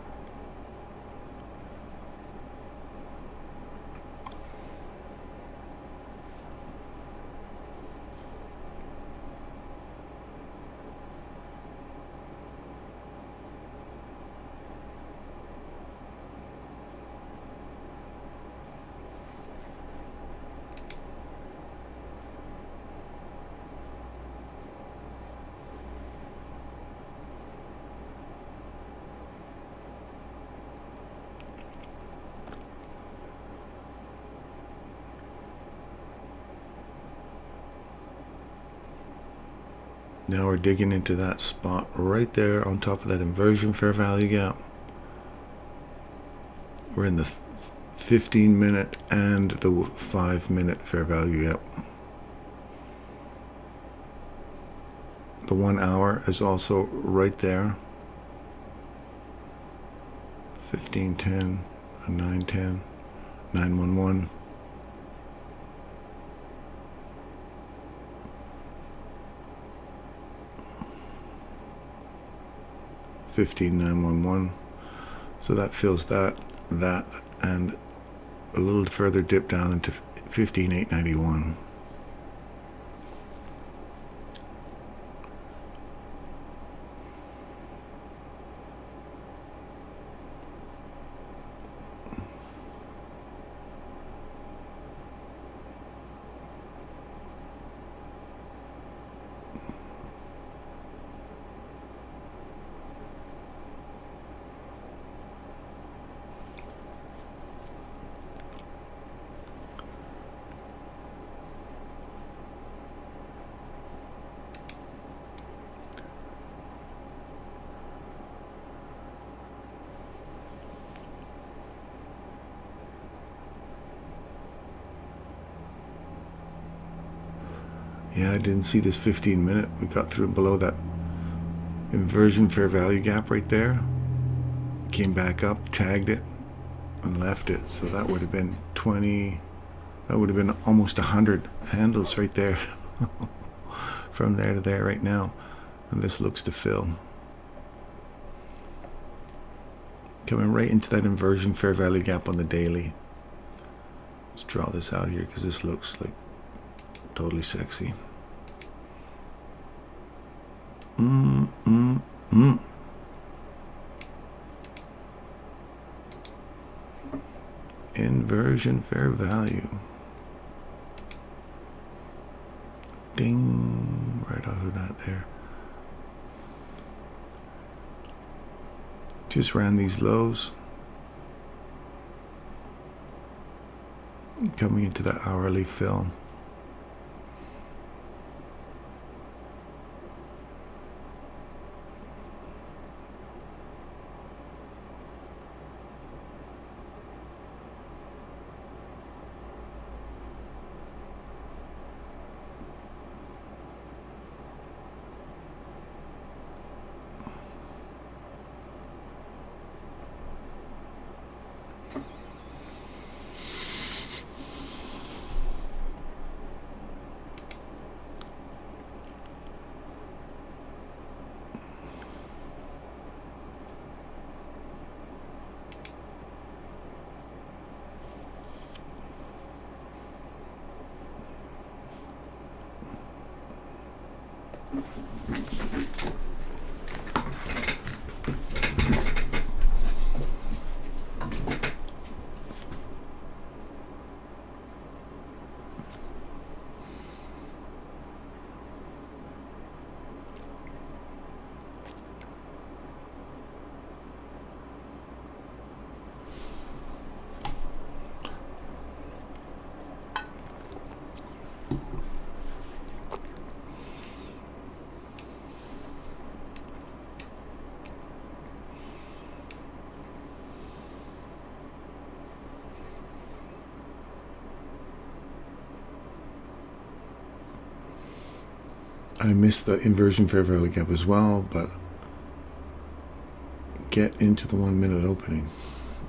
Now we're digging into that spot right there on top of that inversion fair value gap. We're in the 15-minute and the 5-minute fair value gap. The 1 hour is also right there. 1510, 910, 911. 15911. So that fills that, and a little further dip down into 15891. Yeah, I didn't see this 15-minute. We got through below that inversion fair value gap right there. Came back up, tagged it, and left it. So that would have been 20, that would have been almost 100 handles right there. From there to there right now. And this looks to fill. Coming right into that inversion fair value gap on the daily. Let's draw this out here because this looks like totally sexy. Inversion fair value. Ding, right off of that there. Just ran these lows. Coming into the hourly fill. I missed the inversion fair value gap as well, but get into the 1 minute opening.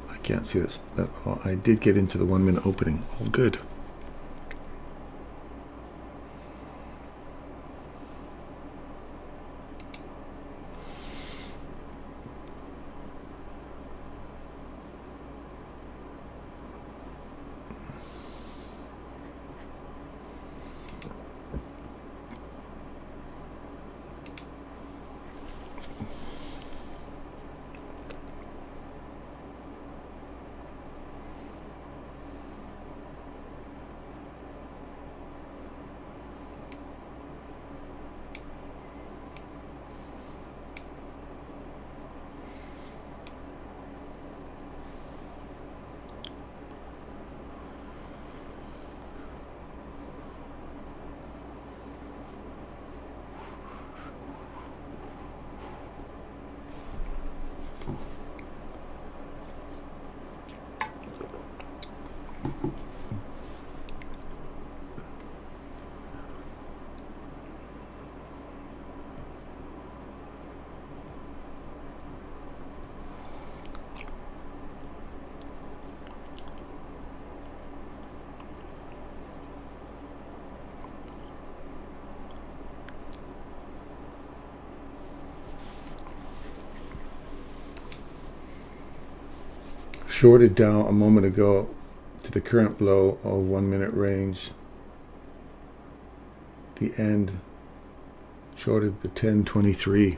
I can't see this. Oh, I did get into the 1 minute opening. Oh, good. Shorted down a moment ago to the current low of 1 minute range. The end shorted the 1023.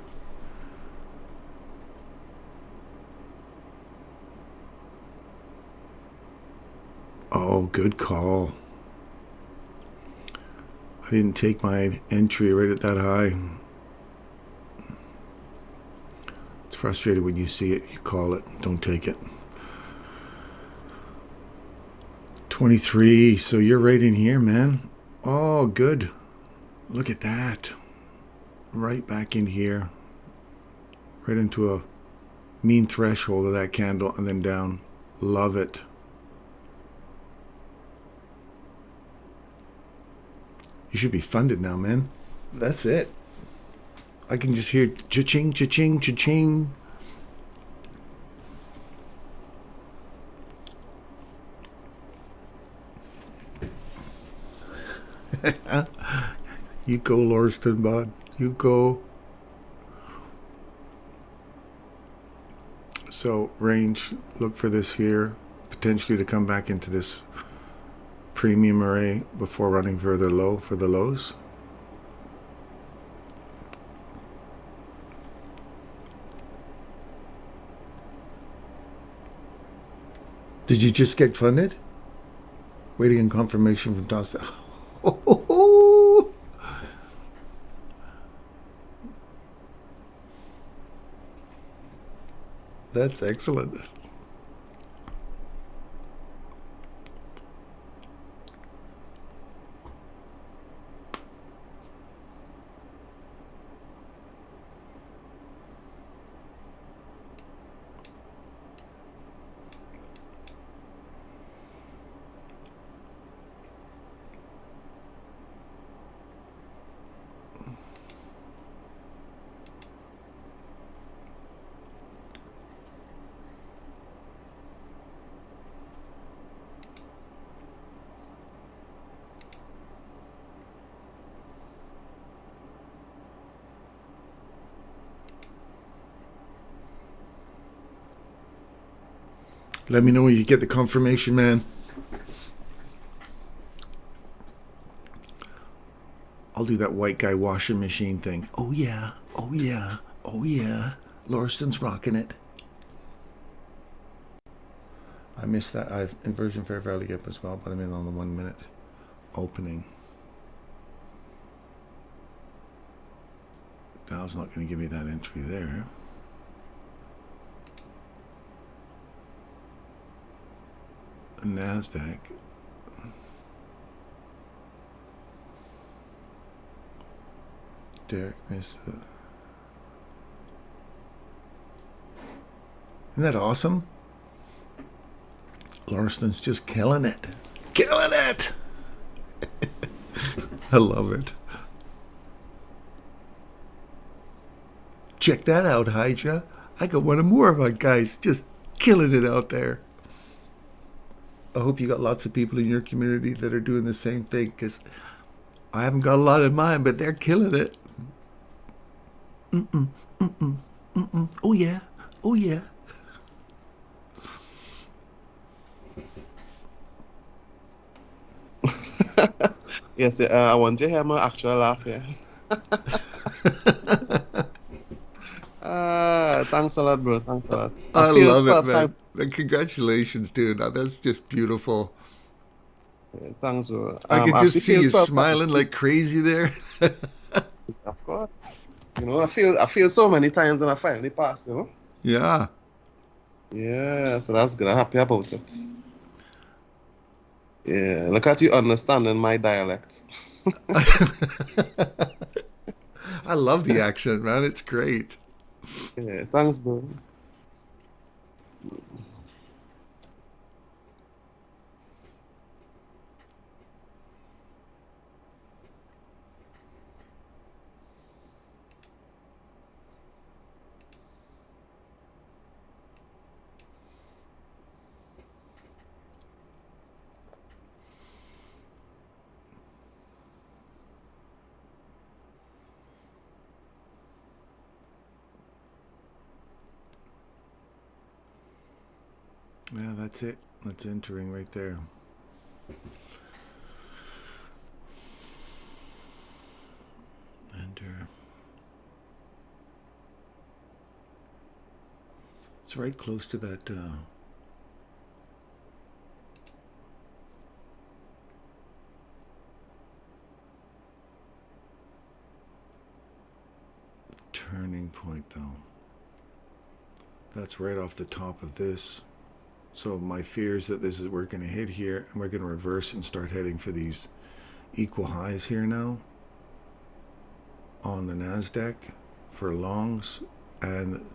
Oh, good call. I didn't take my entry right at that high. It's frustrating when you see it, you call it, don't take it. 23, so you're right in here, man. Oh, good. Look at that. Right back in here. Right into a mean threshold of that candle and then down. Love it. You should be funded now, man. That's it. I can just hear cha-ching, cha-ching, cha-ching. You go, Lauriston, bud. You go. So range, look for this here, potentially to come back into this premium array before running further low for the lows. Did you just get funded? Waiting on confirmation from Tosta. That's excellent. Let me know when you get the confirmation, man. I'll do that white guy washing machine thing. Oh yeah, oh yeah, oh yeah. Lauriston's rocking it. I missed that. I've inversion fair value gap as well, but I'm in on the 1 minute opening. Dow's not going to give me that entry there. NASDAQ. Derek missed the... Isn't that awesome? Lauriston's just killing it. Killing it! I love it. check that out, Hydra. I got one or more of our guys just killing it out there. I hope you got lots of people in your community that are doing the same thing, because I haven't got a lot in mine, but they're killing it. Oh yeah, oh yeah. Yes, I want to hear my actual laugh here. Thanks a lot, bro. Thanks a lot. I I feel love it, first time. man. And congratulations, dude. That's just beautiful. Thanks, bro. I could I just actually see feel you 12 smiling like crazy there. Of course. You know, I feel so many times and I finally pass, you know? Yeah. Yeah, so that's good. I'm happy about it. Yeah, look at you understanding my dialect. I love the accent, man. It's great. Yeah, thanks, bro. Yeah, that's it. That's entering right there. Enter. It's right close to that turning point, though. That's right off the top of this. So my fear is that we're going to hit here and we're going to reverse and start heading for these equal highs here now on the NASDAQ for longs, and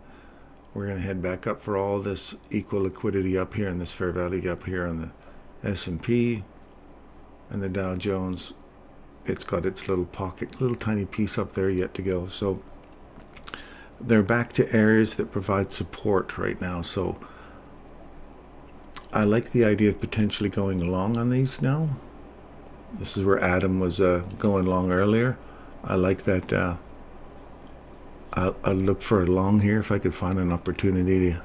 we're going to head back up for all this equal liquidity up here and this fair value up here on the S&P and the Dow Jones. It's got its little pocket, little tiny piece up there yet to go. So they're back to areas that provide support right now. So I like the idea of potentially going long on these now. This is where Adam was going long earlier. I like that. I'll look for a long here if I could find an opportunity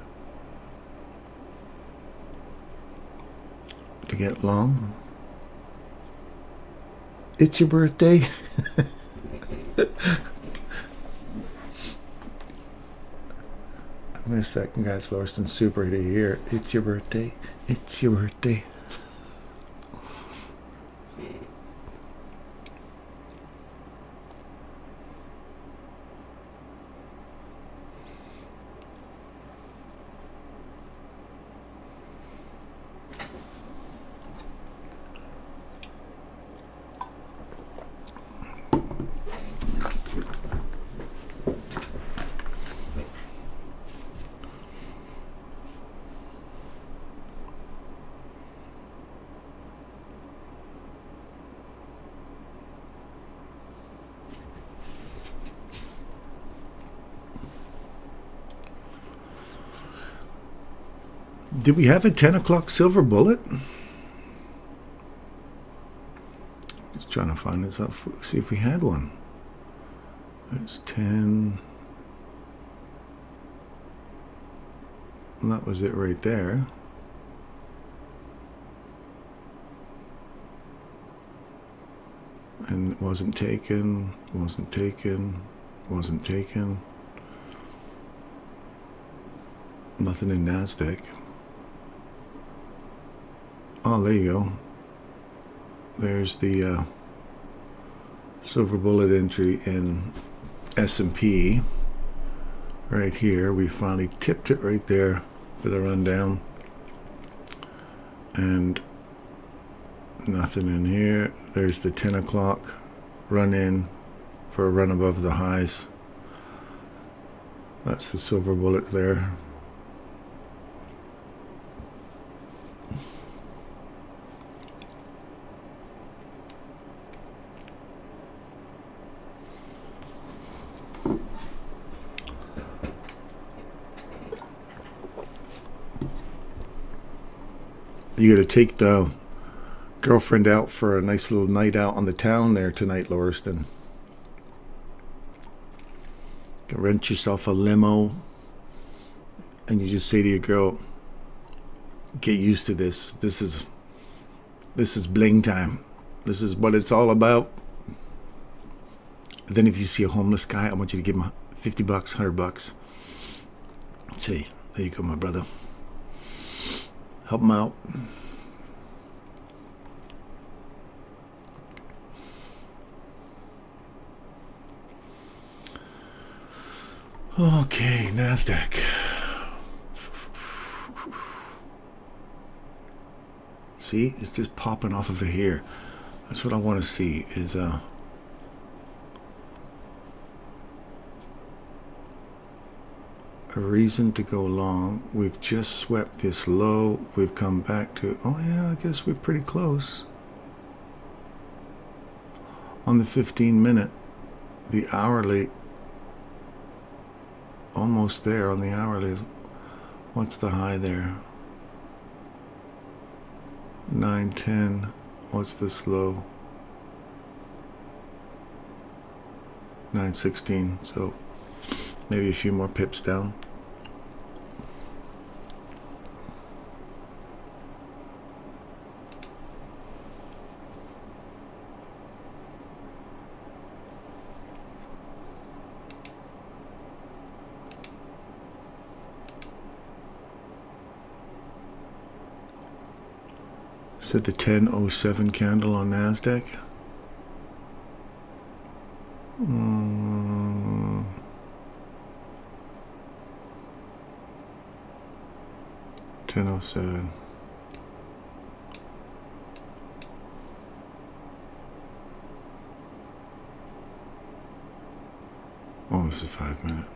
to get long. It's your birthday. I missed that. Congrats, Lorson. Super to hear. It's your birthday. It's your birthday. Did we have a 10 o'clock silver bullet? Just trying to find this out, see if we had one. There's 10. And that was it right there. And it wasn't taken, wasn't taken, wasn't taken. Nothing in NASDAQ. Oh, there you go. There's the silver bullet entry in S&P. Right here, we finally tipped it right there for the rundown. And nothing in here. There's the 10 o'clock run in for a run above the highs. That's the silver bullet there. You got to take the girlfriend out for a nice little night out on the town there tonight, Lauriston. You can rent yourself a limo, and you just say to your girl, get used to this. This is bling time. This is what it's all about. And then if you see a homeless guy, I want you to give him $50, $100. Say, there you go, my brother. Help him out. Okay, NASDAQ. See, it's just popping off of it here. That's what I want to see is a reason to go long. We've just swept this low. We've come back to, oh yeah, I guess we're pretty close. On the 15-minute, the hourly, almost there on the hourly. What's the high there? 910. What's this low? 916. So maybe a few more pips down. Set the 1007 candle on NASDAQ. 1007. Oh, this is 5 minute.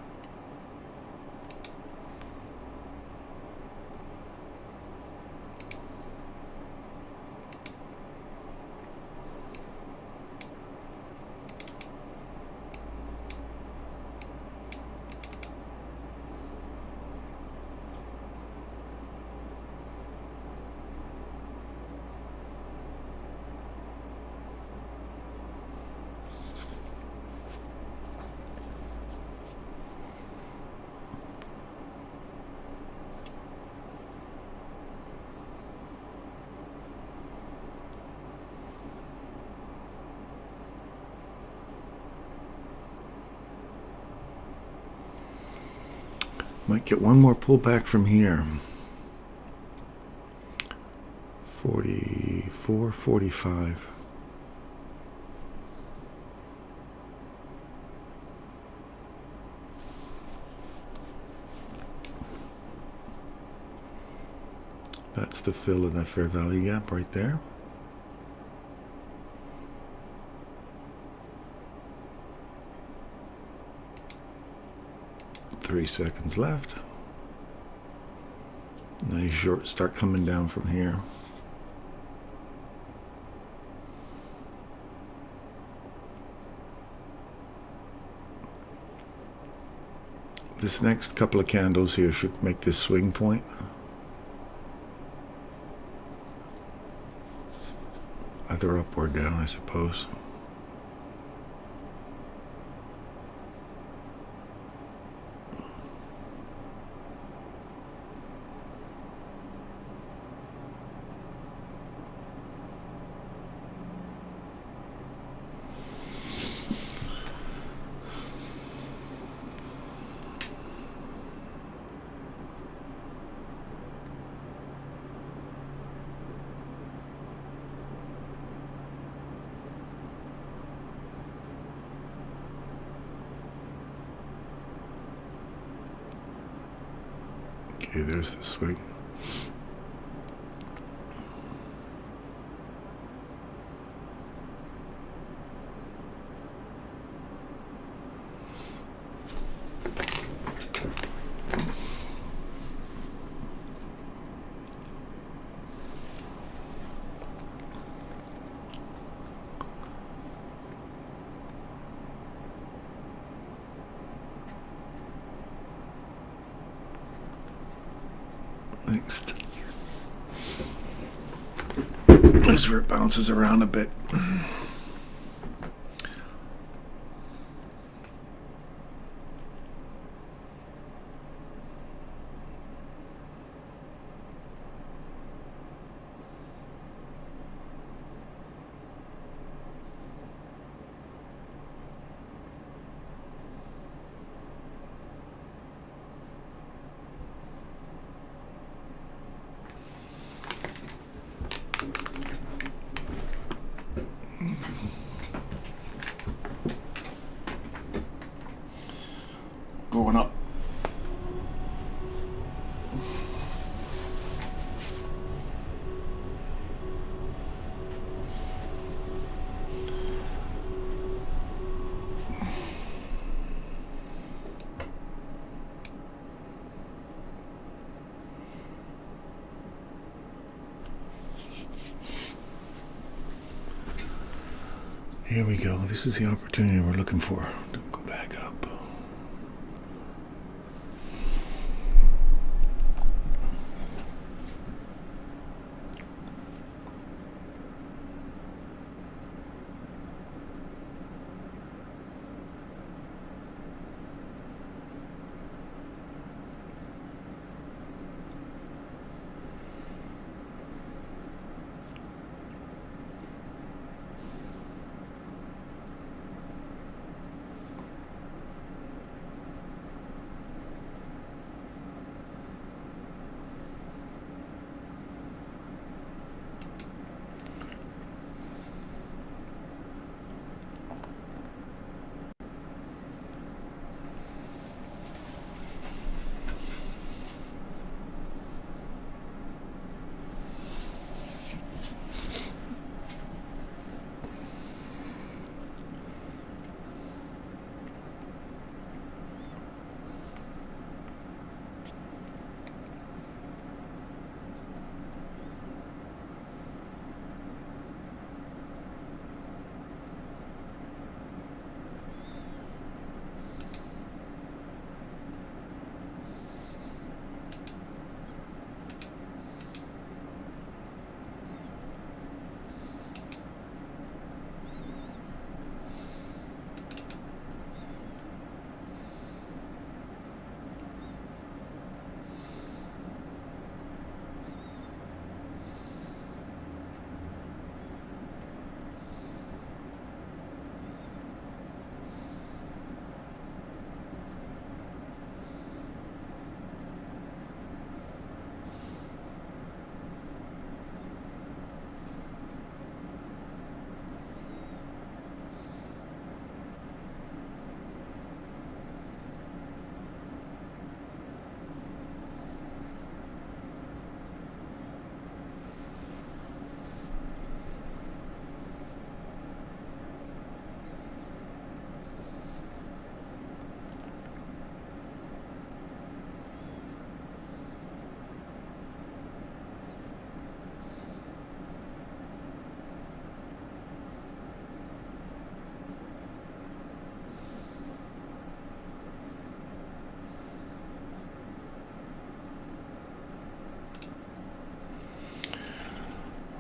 Might get one more pullback from here. 44, 45. That's the fill of that fair value gap right there. Three seconds left. Nice short start coming down from here. This next couple of candles here should make this swing point. Either up or down, I suppose. Okay, there's the swing. Next. This is where it bounces around a bit. Going up. Here we go. This is the opportunity we're looking for. Don't go back up.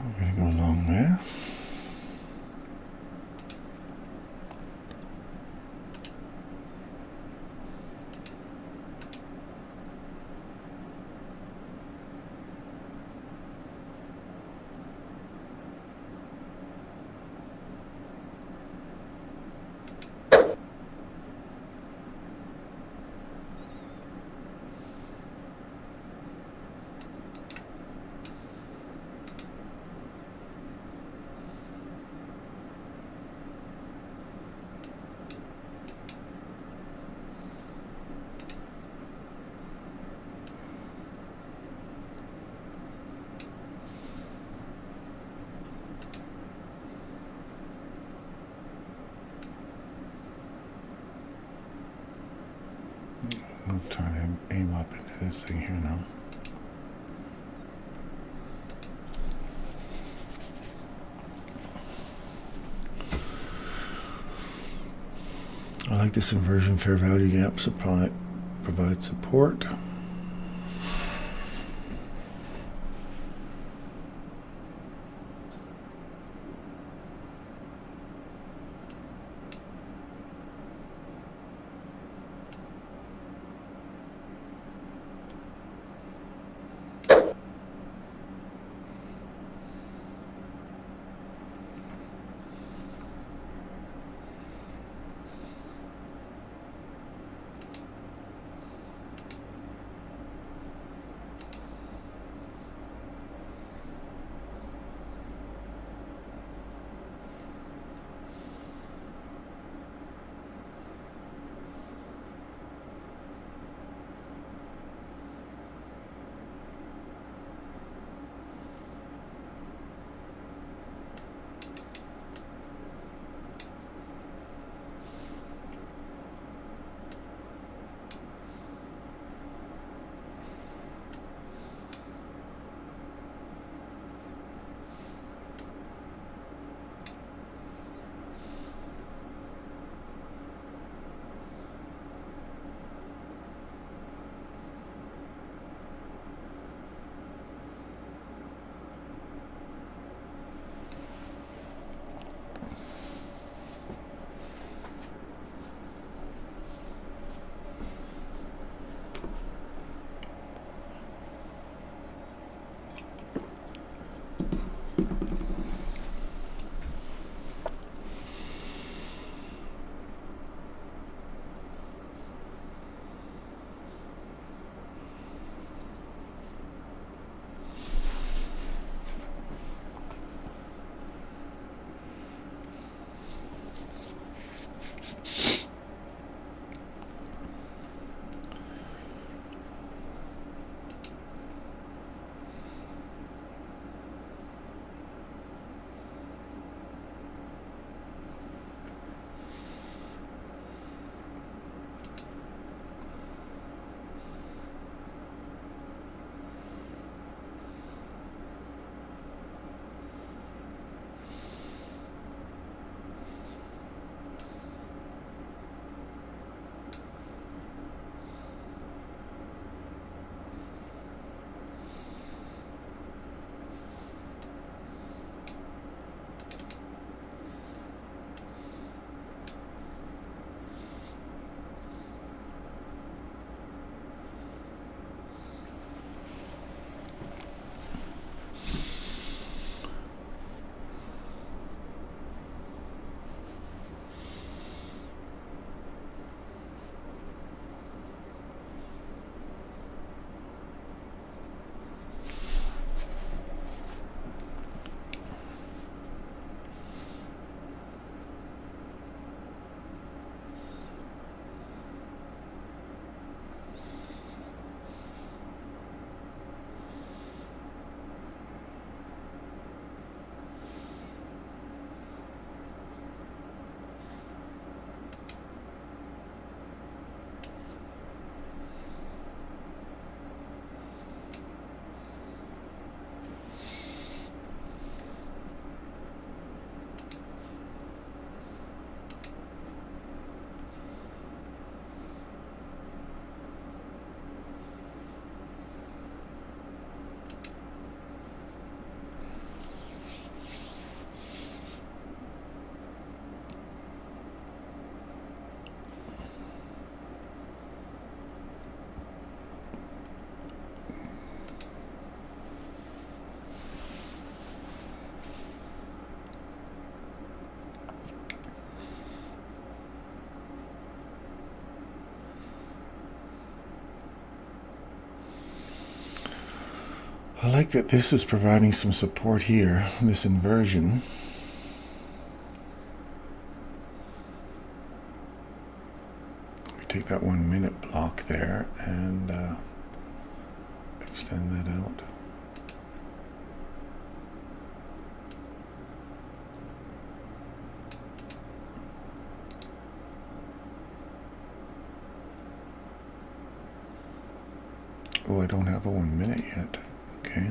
I'm going to go along there. I'm trying to aim up into this thing here now. I like this inversion fair value gap supply provides support. like that this is providing some support here, this inversion. We take that 1 minute block there and extend that out. Oh, I don't have a 1 minute yet. Okay.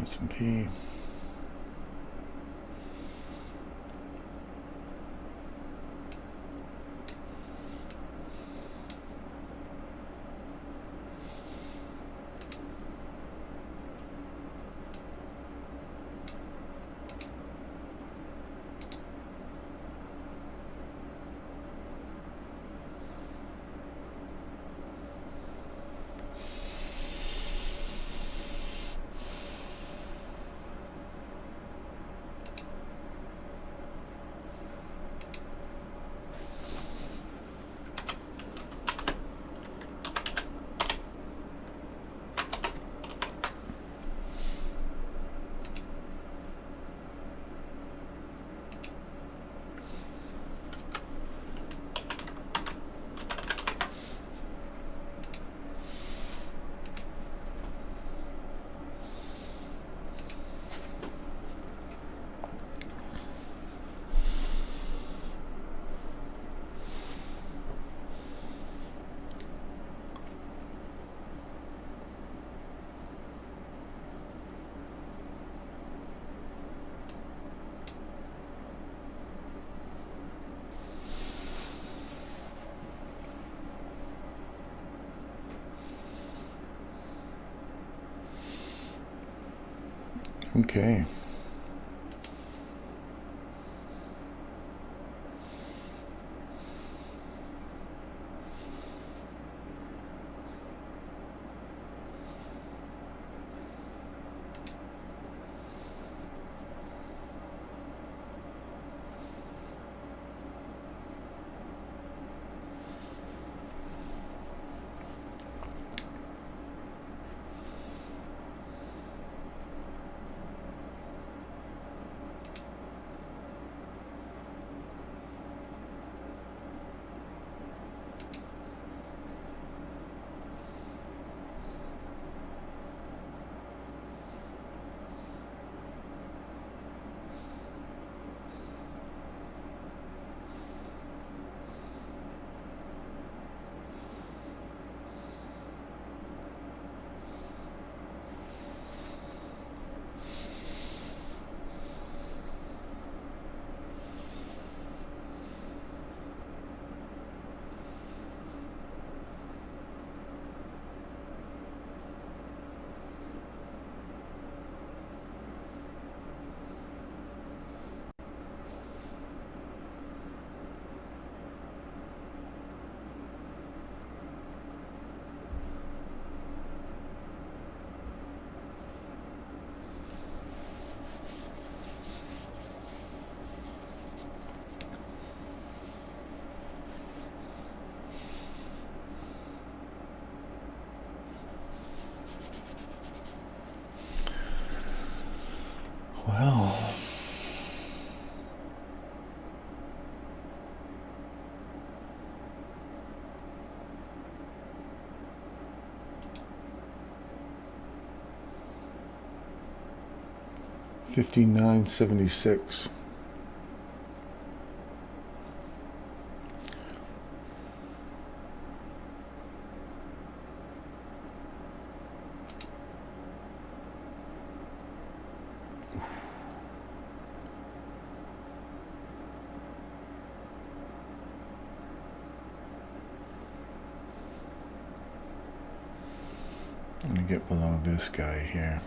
S&P. Okay. 59.76. Let me get below this guy here.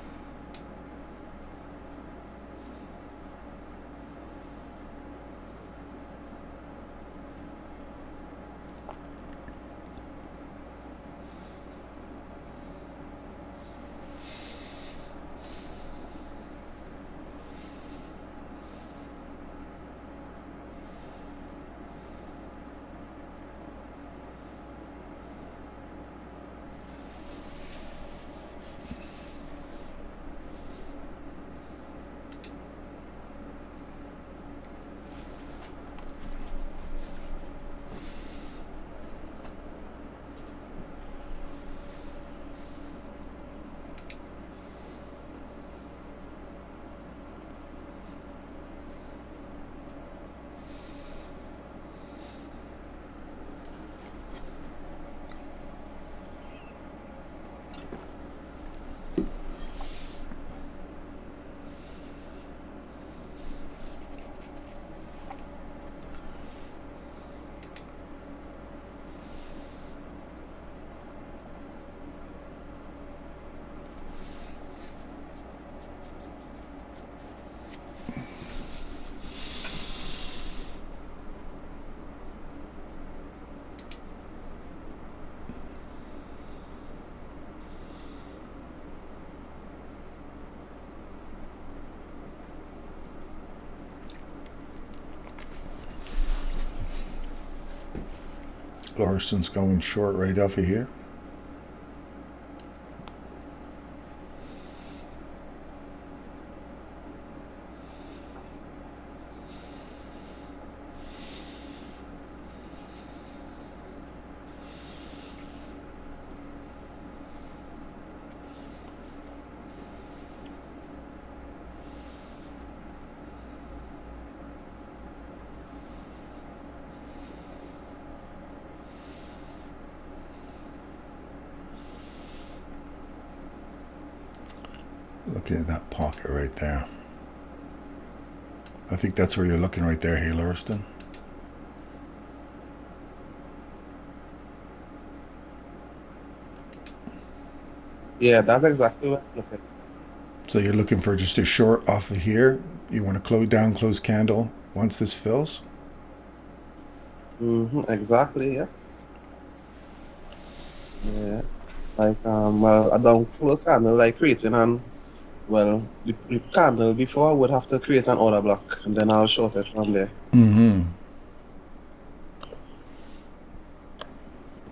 Larson's going short right off of here. Looking at that pocket right there. I think that's where you're looking right there, hey Larston. Yeah, that's exactly what I'm looking. So you're looking for just a short off of here. You want to close down, close candle once this fills. Exactly, yes. Yeah. Like, well, a down close candle, like creating an, well, the candle before would have to create an order block, and then I'll short it from there.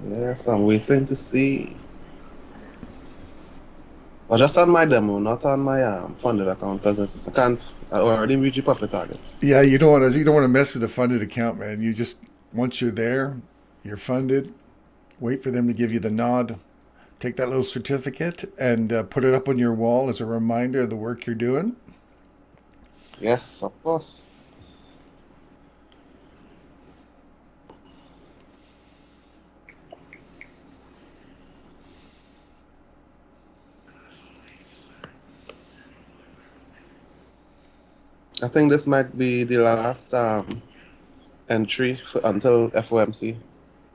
Yes, I'm waiting to see. But just on my demo, not on my funded account, because I already reached the profit targets. Yeah, you don't want to mess with the funded account, man. You just, once you're there, you're funded. Wait for them to give you the nod. Take that little certificate and put it up on your wall as a reminder of the work you're doing. Yes, of course. I think this might be the last entry until FOMC.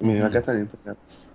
I mean, I get anything else.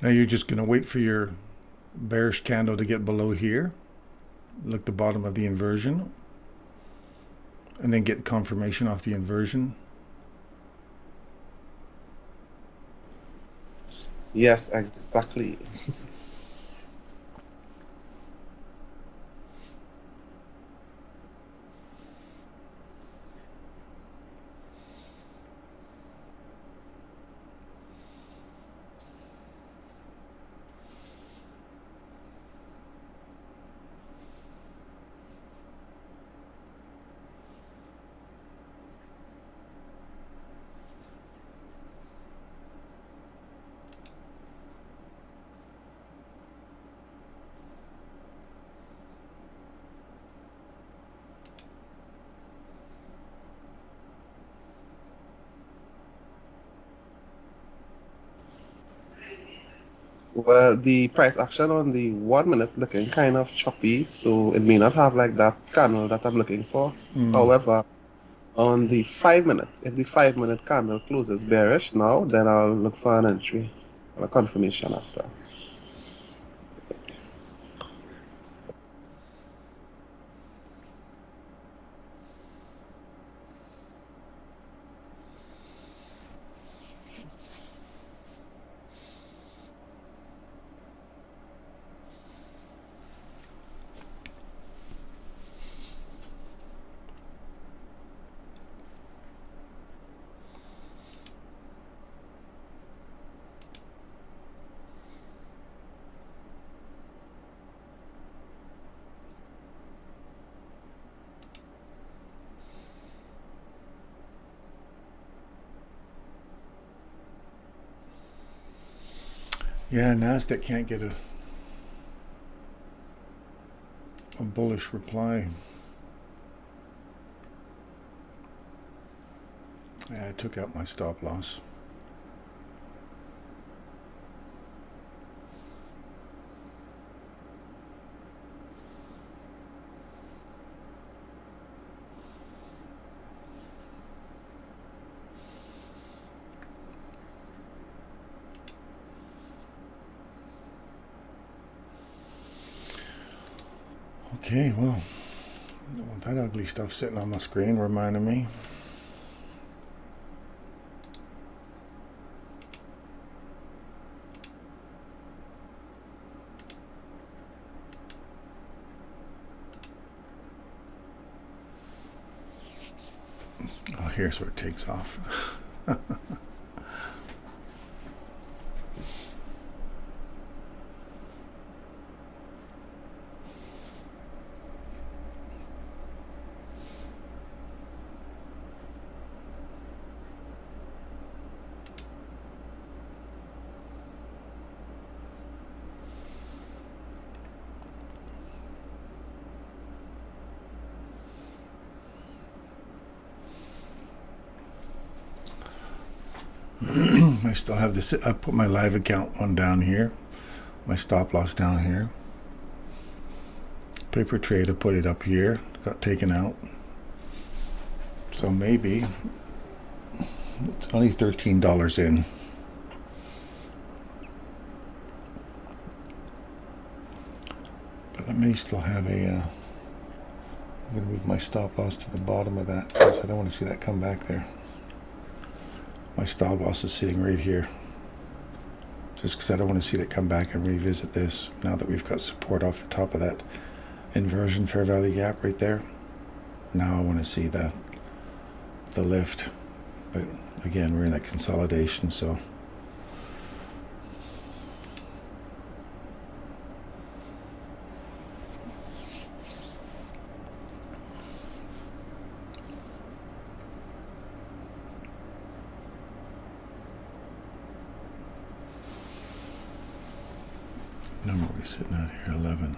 Now you're just going to wait for your bearish candle to get below here. Look the bottom of the inversion. and then get confirmation off the inversion. Yes, exactly. Well, the price action on the 1 minute looking kind of choppy, so it may not have like that candle that I'm looking for. However, on the 5 minutes, if the 5 minute candle closes bearish now, then I'll look for an entry or a confirmation after. Yeah, NASDAQ can't get a bullish reply. Yeah, I took out my stop loss. Okay, well, I don't want that ugly stuff sitting on my screen reminding me. Oh, here's where it takes off. I still have this. I put my live account one down here, my stop loss down here. Paper trade, I put it up here, got taken out. So maybe it's only $13 in. But I may still have a. I'm going to move my stop loss to the bottom of that because I don't want to see that come back there. My stop loss is sitting right here. Just because I don't want to see that come back and revisit this now that we've got support off the top of that inversion fair value gap right there. Now I want to see the lift. But again, we're in that consolidation, so. Number are we sitting at here? 11.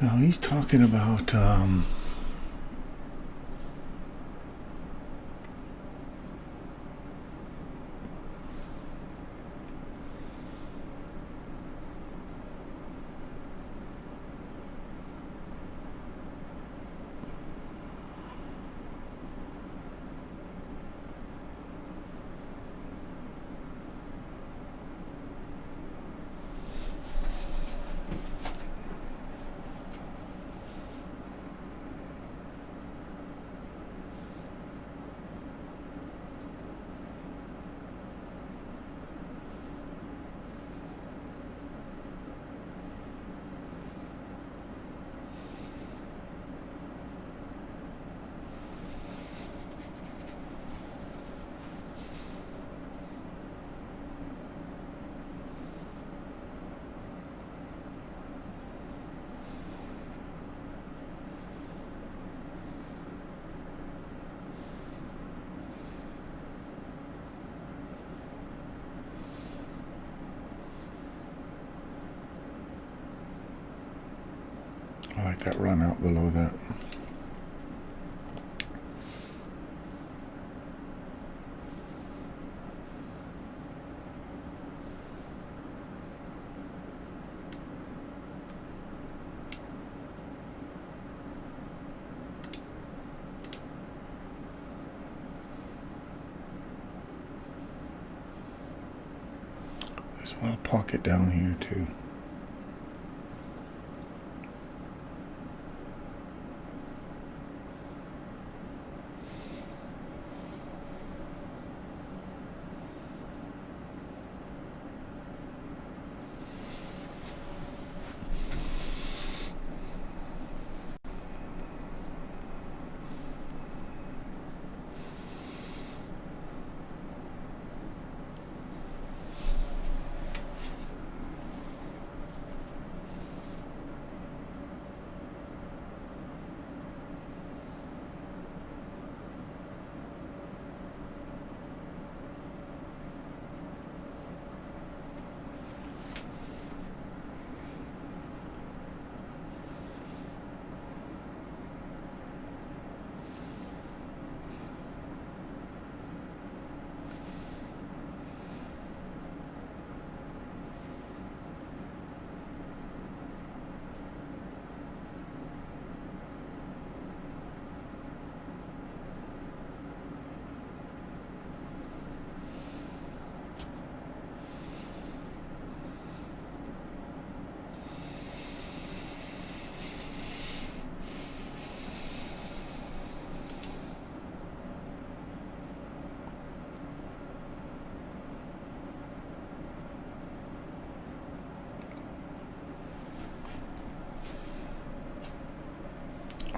Now he's talking about like that run out below that. There's a little pocket down here too.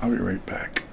I'll be right back.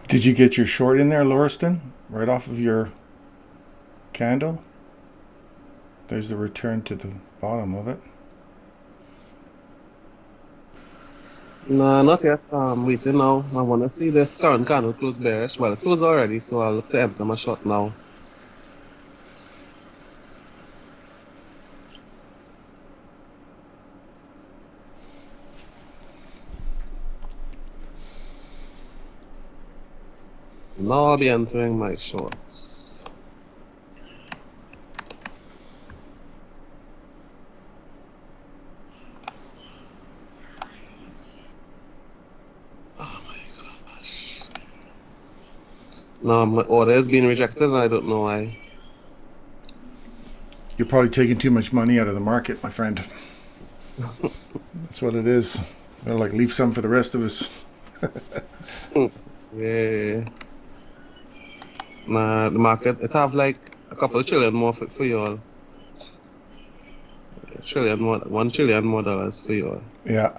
Did you get your short in there, Lauriston? Right off of your candle? There's the return to the bottom of it. No, not yet. Waiting now. I want to see this current candle close bearish. Well, it closed already, so I'll look to empty my short now. Now I'll be entering my shorts. Oh my gosh. No, my order is being rejected and I don't know why. You're probably taking too much money out of the market, my friend. That's what it is. They're like, leave some for the rest of us. Yeah. Nah, the market, it have like a couple of trillion more for y'all. $1 trillion more dollars for y'all. Yeah.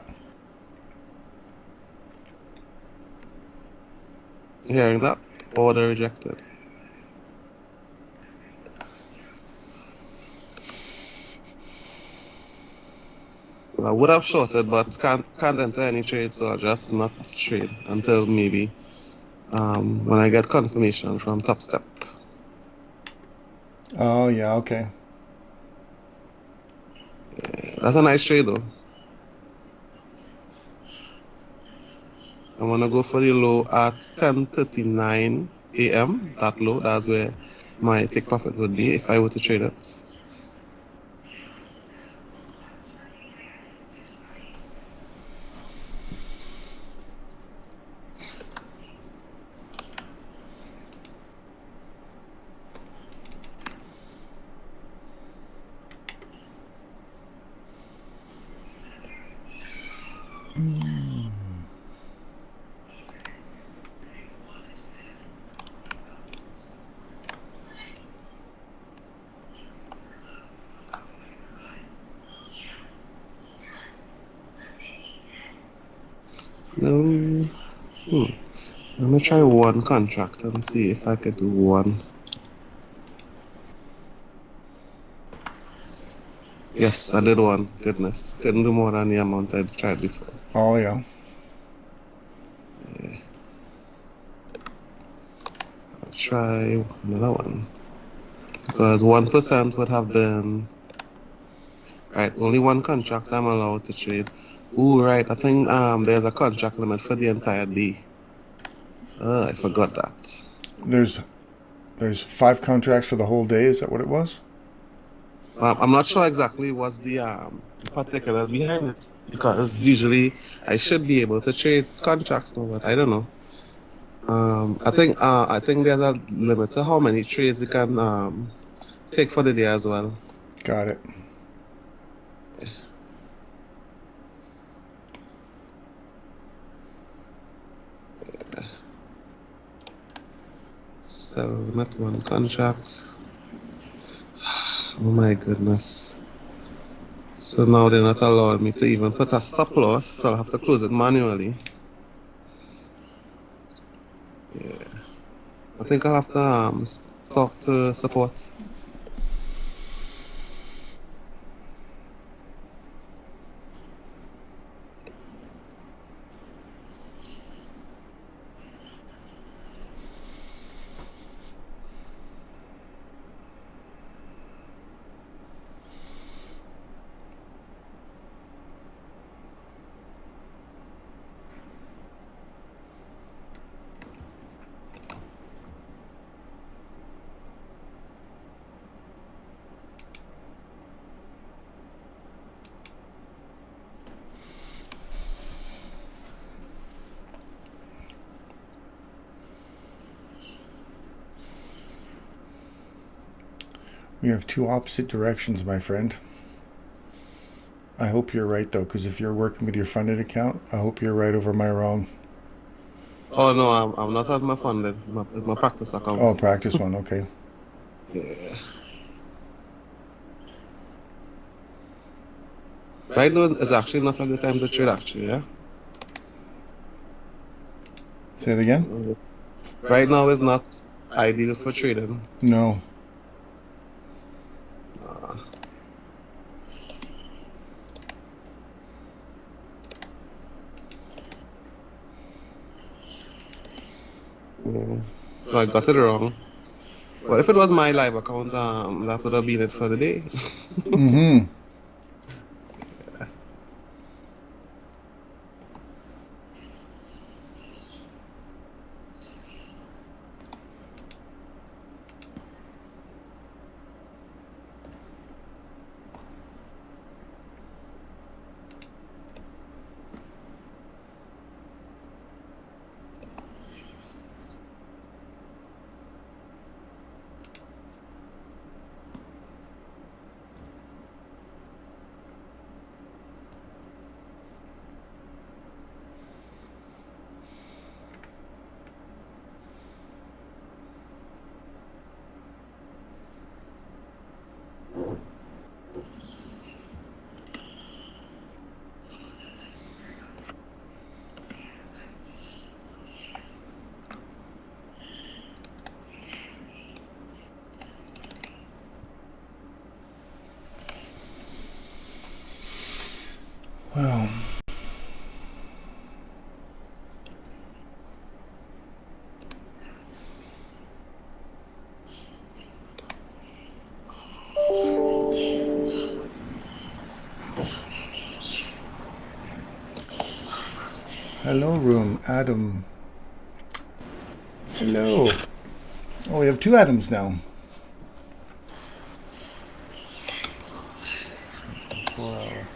Hearing that? Order rejected. I would have shorted, but can't enter any trade, so I'll just not trade until maybe when I get confirmation from Top Step. Oh, yeah, okay. Yeah, that's a nice trade though. I'm gonna go for the low at 10:39 a.m. That low, that's where my take profit would be if I were to trade it. No. I'm gonna try one contract and see if I could do one. Yes, I did one. Goodness. Couldn't do more than the amount I tried before. Oh, yeah. Yeah. I'll try another one. Because 1% would have been... Right, only one contract I'm allowed to trade. Ooh, right, I think there's a contract limit for the entire day. I forgot that. There's 5 contracts for the whole day. Is that what it was? I'm not sure exactly what's the particulars behind it, because usually I should be able to trade contracts now, but I don't know. I think there's a limit to how many trades you can take for the day as well. Got it. Sell not one contract. Oh my goodness. So now they're not allowing me to even put a stop loss, so I'll have to close it manually. Yeah. I think I'll have to talk to support. We have 2 opposite directions, my friend. I hope you're right, though, because if you're working with your funded account, I hope you're right over my wrong. Oh no, I'm not on my funded, my practice account. Oh, practice one, okay. Yeah. Right now is actually not a good time to trade, actually, yeah? Say it again? right now is not ideal for trading. No. Yeah. So I got it wrong. But if it was my live account, that would have been it for the day. Mm-hmm. Well, hello, room. Adam. Hello. Oh, we have two Adams now. 4 hour.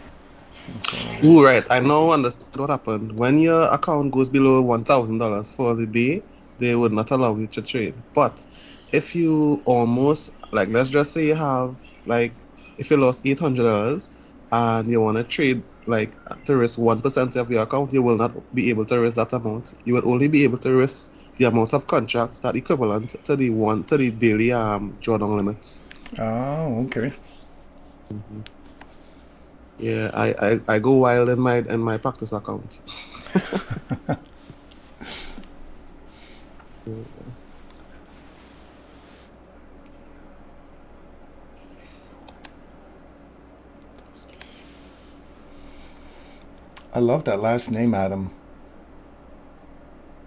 Ooh, right. I now understood what happened. When your account goes below $1,000 for the day, they would not allow you to trade. But if you almost, like, let's just say you have, like, if you lost $800 and you want to trade, like, to risk 1% of your account, you will not be able to risk that amount. You will only be able to risk the amount of contracts that equivalent to the daily drawdown limits. Oh, okay. Mhm. Yeah, I go wild in my practice account. I love that last name, Adam.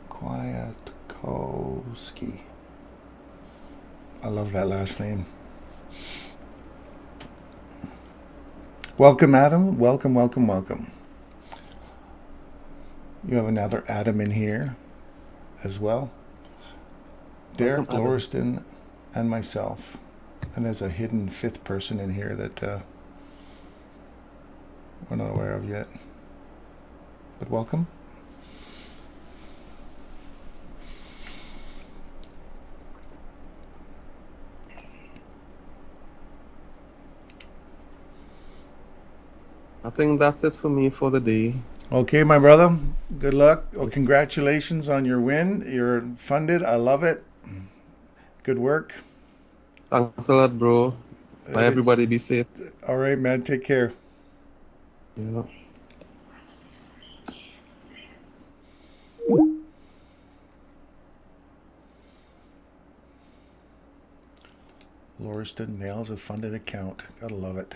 Kwiatkowski. I love that last name. Welcome, Adam. Welcome, welcome, welcome. You have another Adam in here as well. Derek Welcome, Adam. Lauriston and myself. And there's a hidden fifth person in here that we're not aware of yet. But welcome. I think that's it for me for the day. Okay, my brother. Good luck. Oh, congratulations on your win. You're funded. I love it. Good work. Thanks a lot, bro. Bye, everybody. Be safe. All right, man. Take care. Yeah. Lauriston nails a funded account. Gotta love it.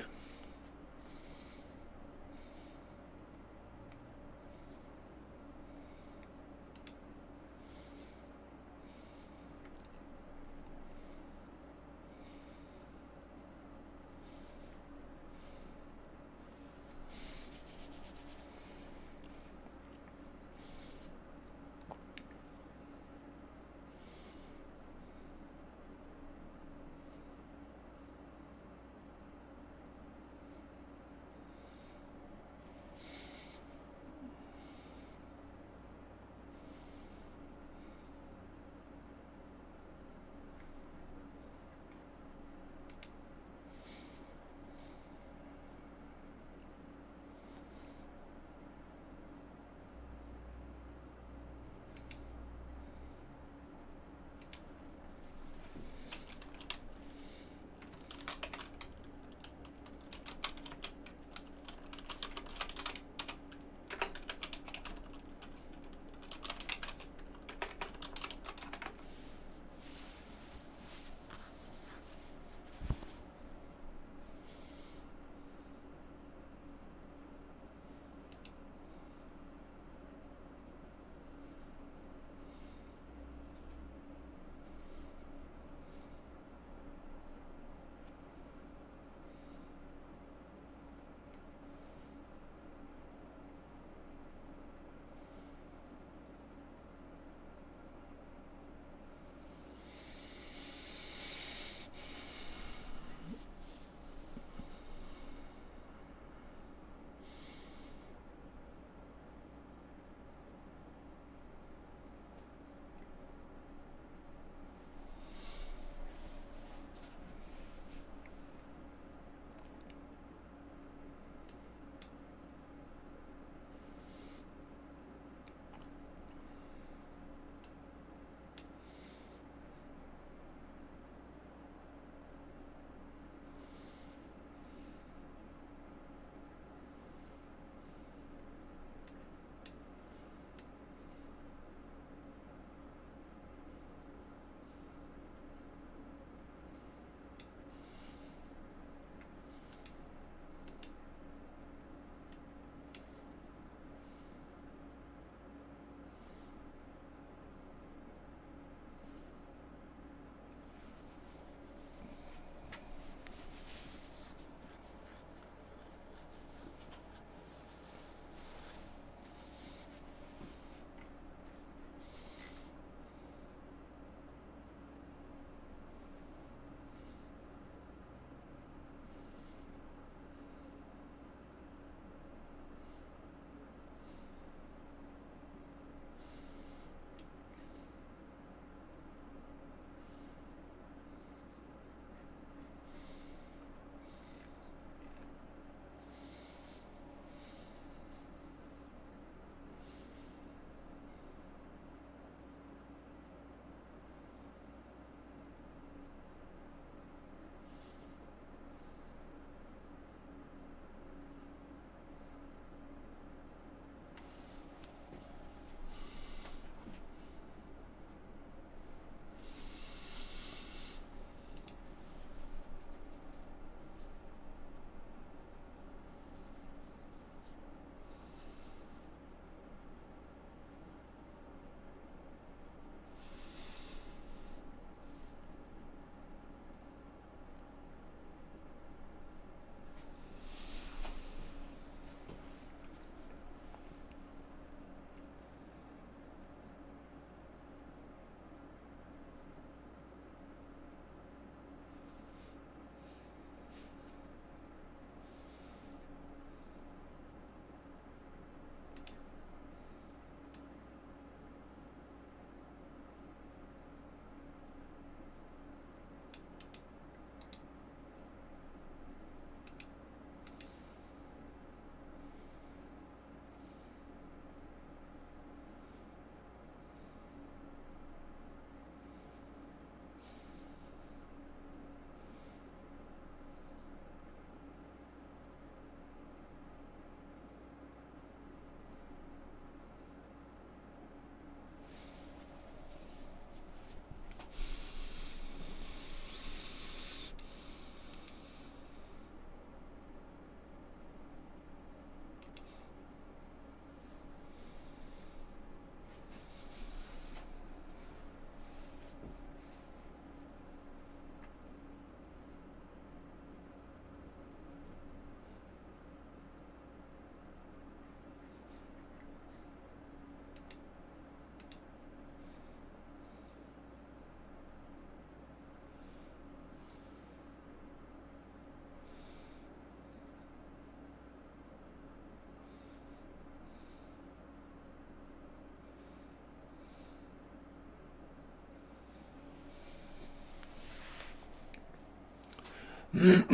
Out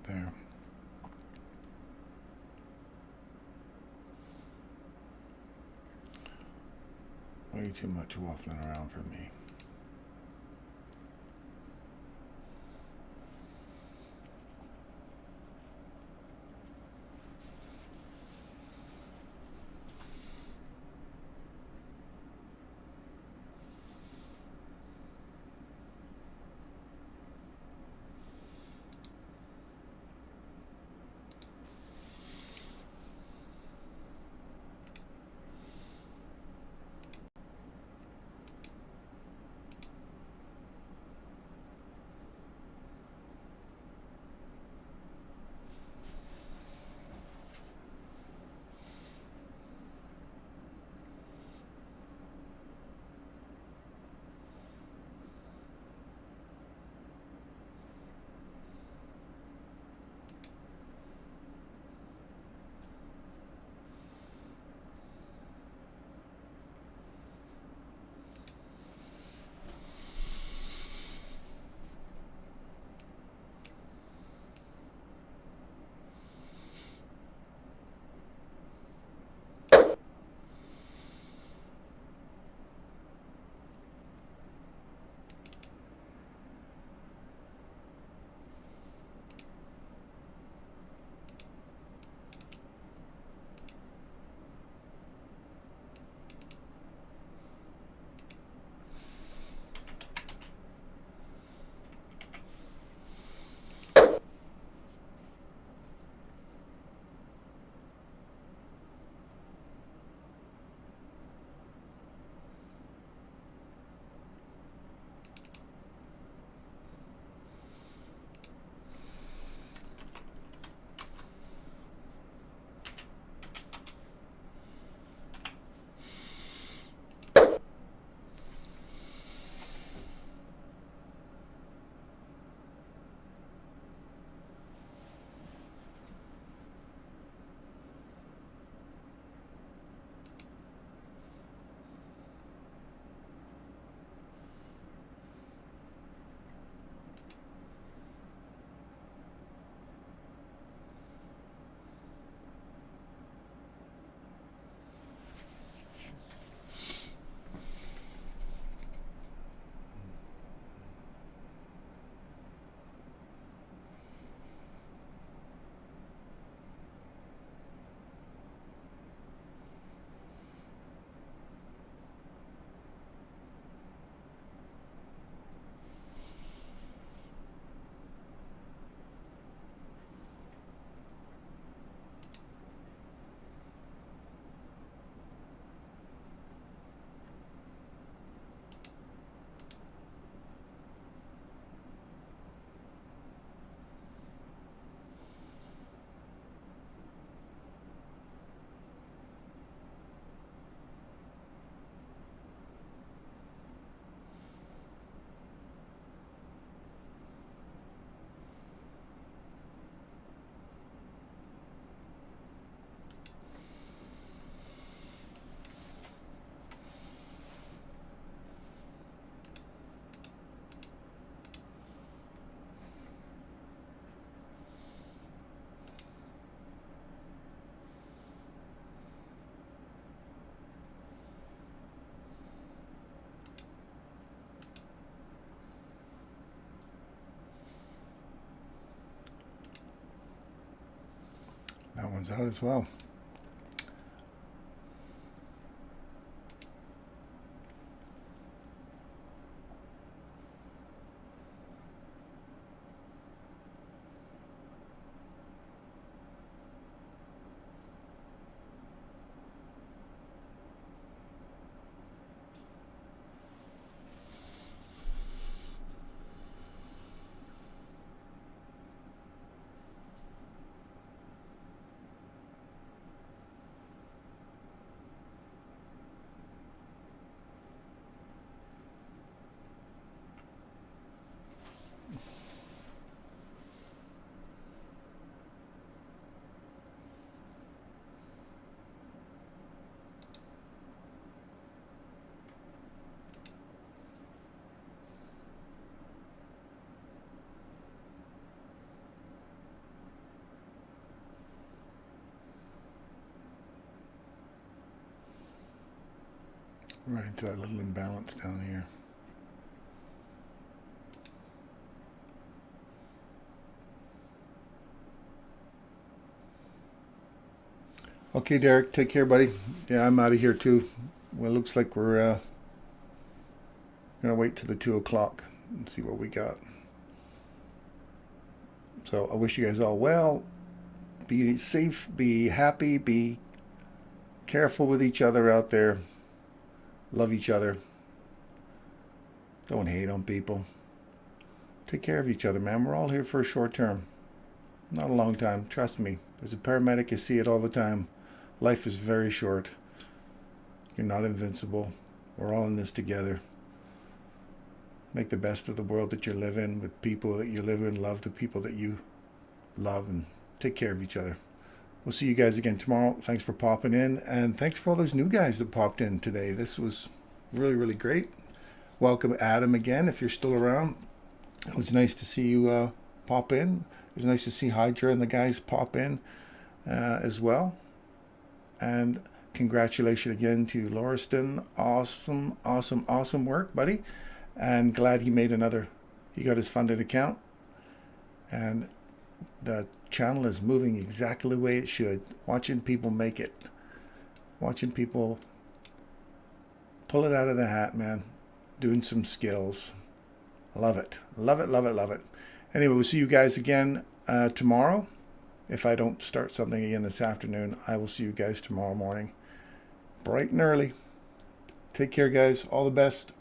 there. Way too much waffling around for me. That one's out as well. Right into that little imbalance down here. Okay, Derek, take care, buddy. Yeah, I'm out of here too. Well, it looks like we're gonna wait till the 2 o'clock and see what we got. So I wish you guys all well. Be safe, be happy, be careful with each other out there. Love each other. Don't hate on people. Take care of each other, man. We're all here for a short term. Not a long time. Trust me. As a paramedic, I see it all the time. Life is very short. You're not invincible. We're all in this together. Make the best of the world that you live in with people that you live in. Love the people that you love and take care of each other. We'll see you guys again tomorrow. Thanks for popping in, and thanks for all those new guys that popped in today. This was really, really great. Welcome, Adam, again, if you're still around. It was nice to see you pop in. It was nice to see Hydra and the guys pop in as well. And congratulations again to Lauriston. Awesome, awesome, awesome work, buddy. And glad he got his funded account. And the channel is moving exactly the way it should. Watching people make it. Watching people pull it out of the hat, man. Doing some skills. Love it. Love it, love it, love it. Anyway, we'll see you guys again tomorrow. If I don't start something again this afternoon, I will see you guys tomorrow morning. Bright and early. Take care, guys. All the best.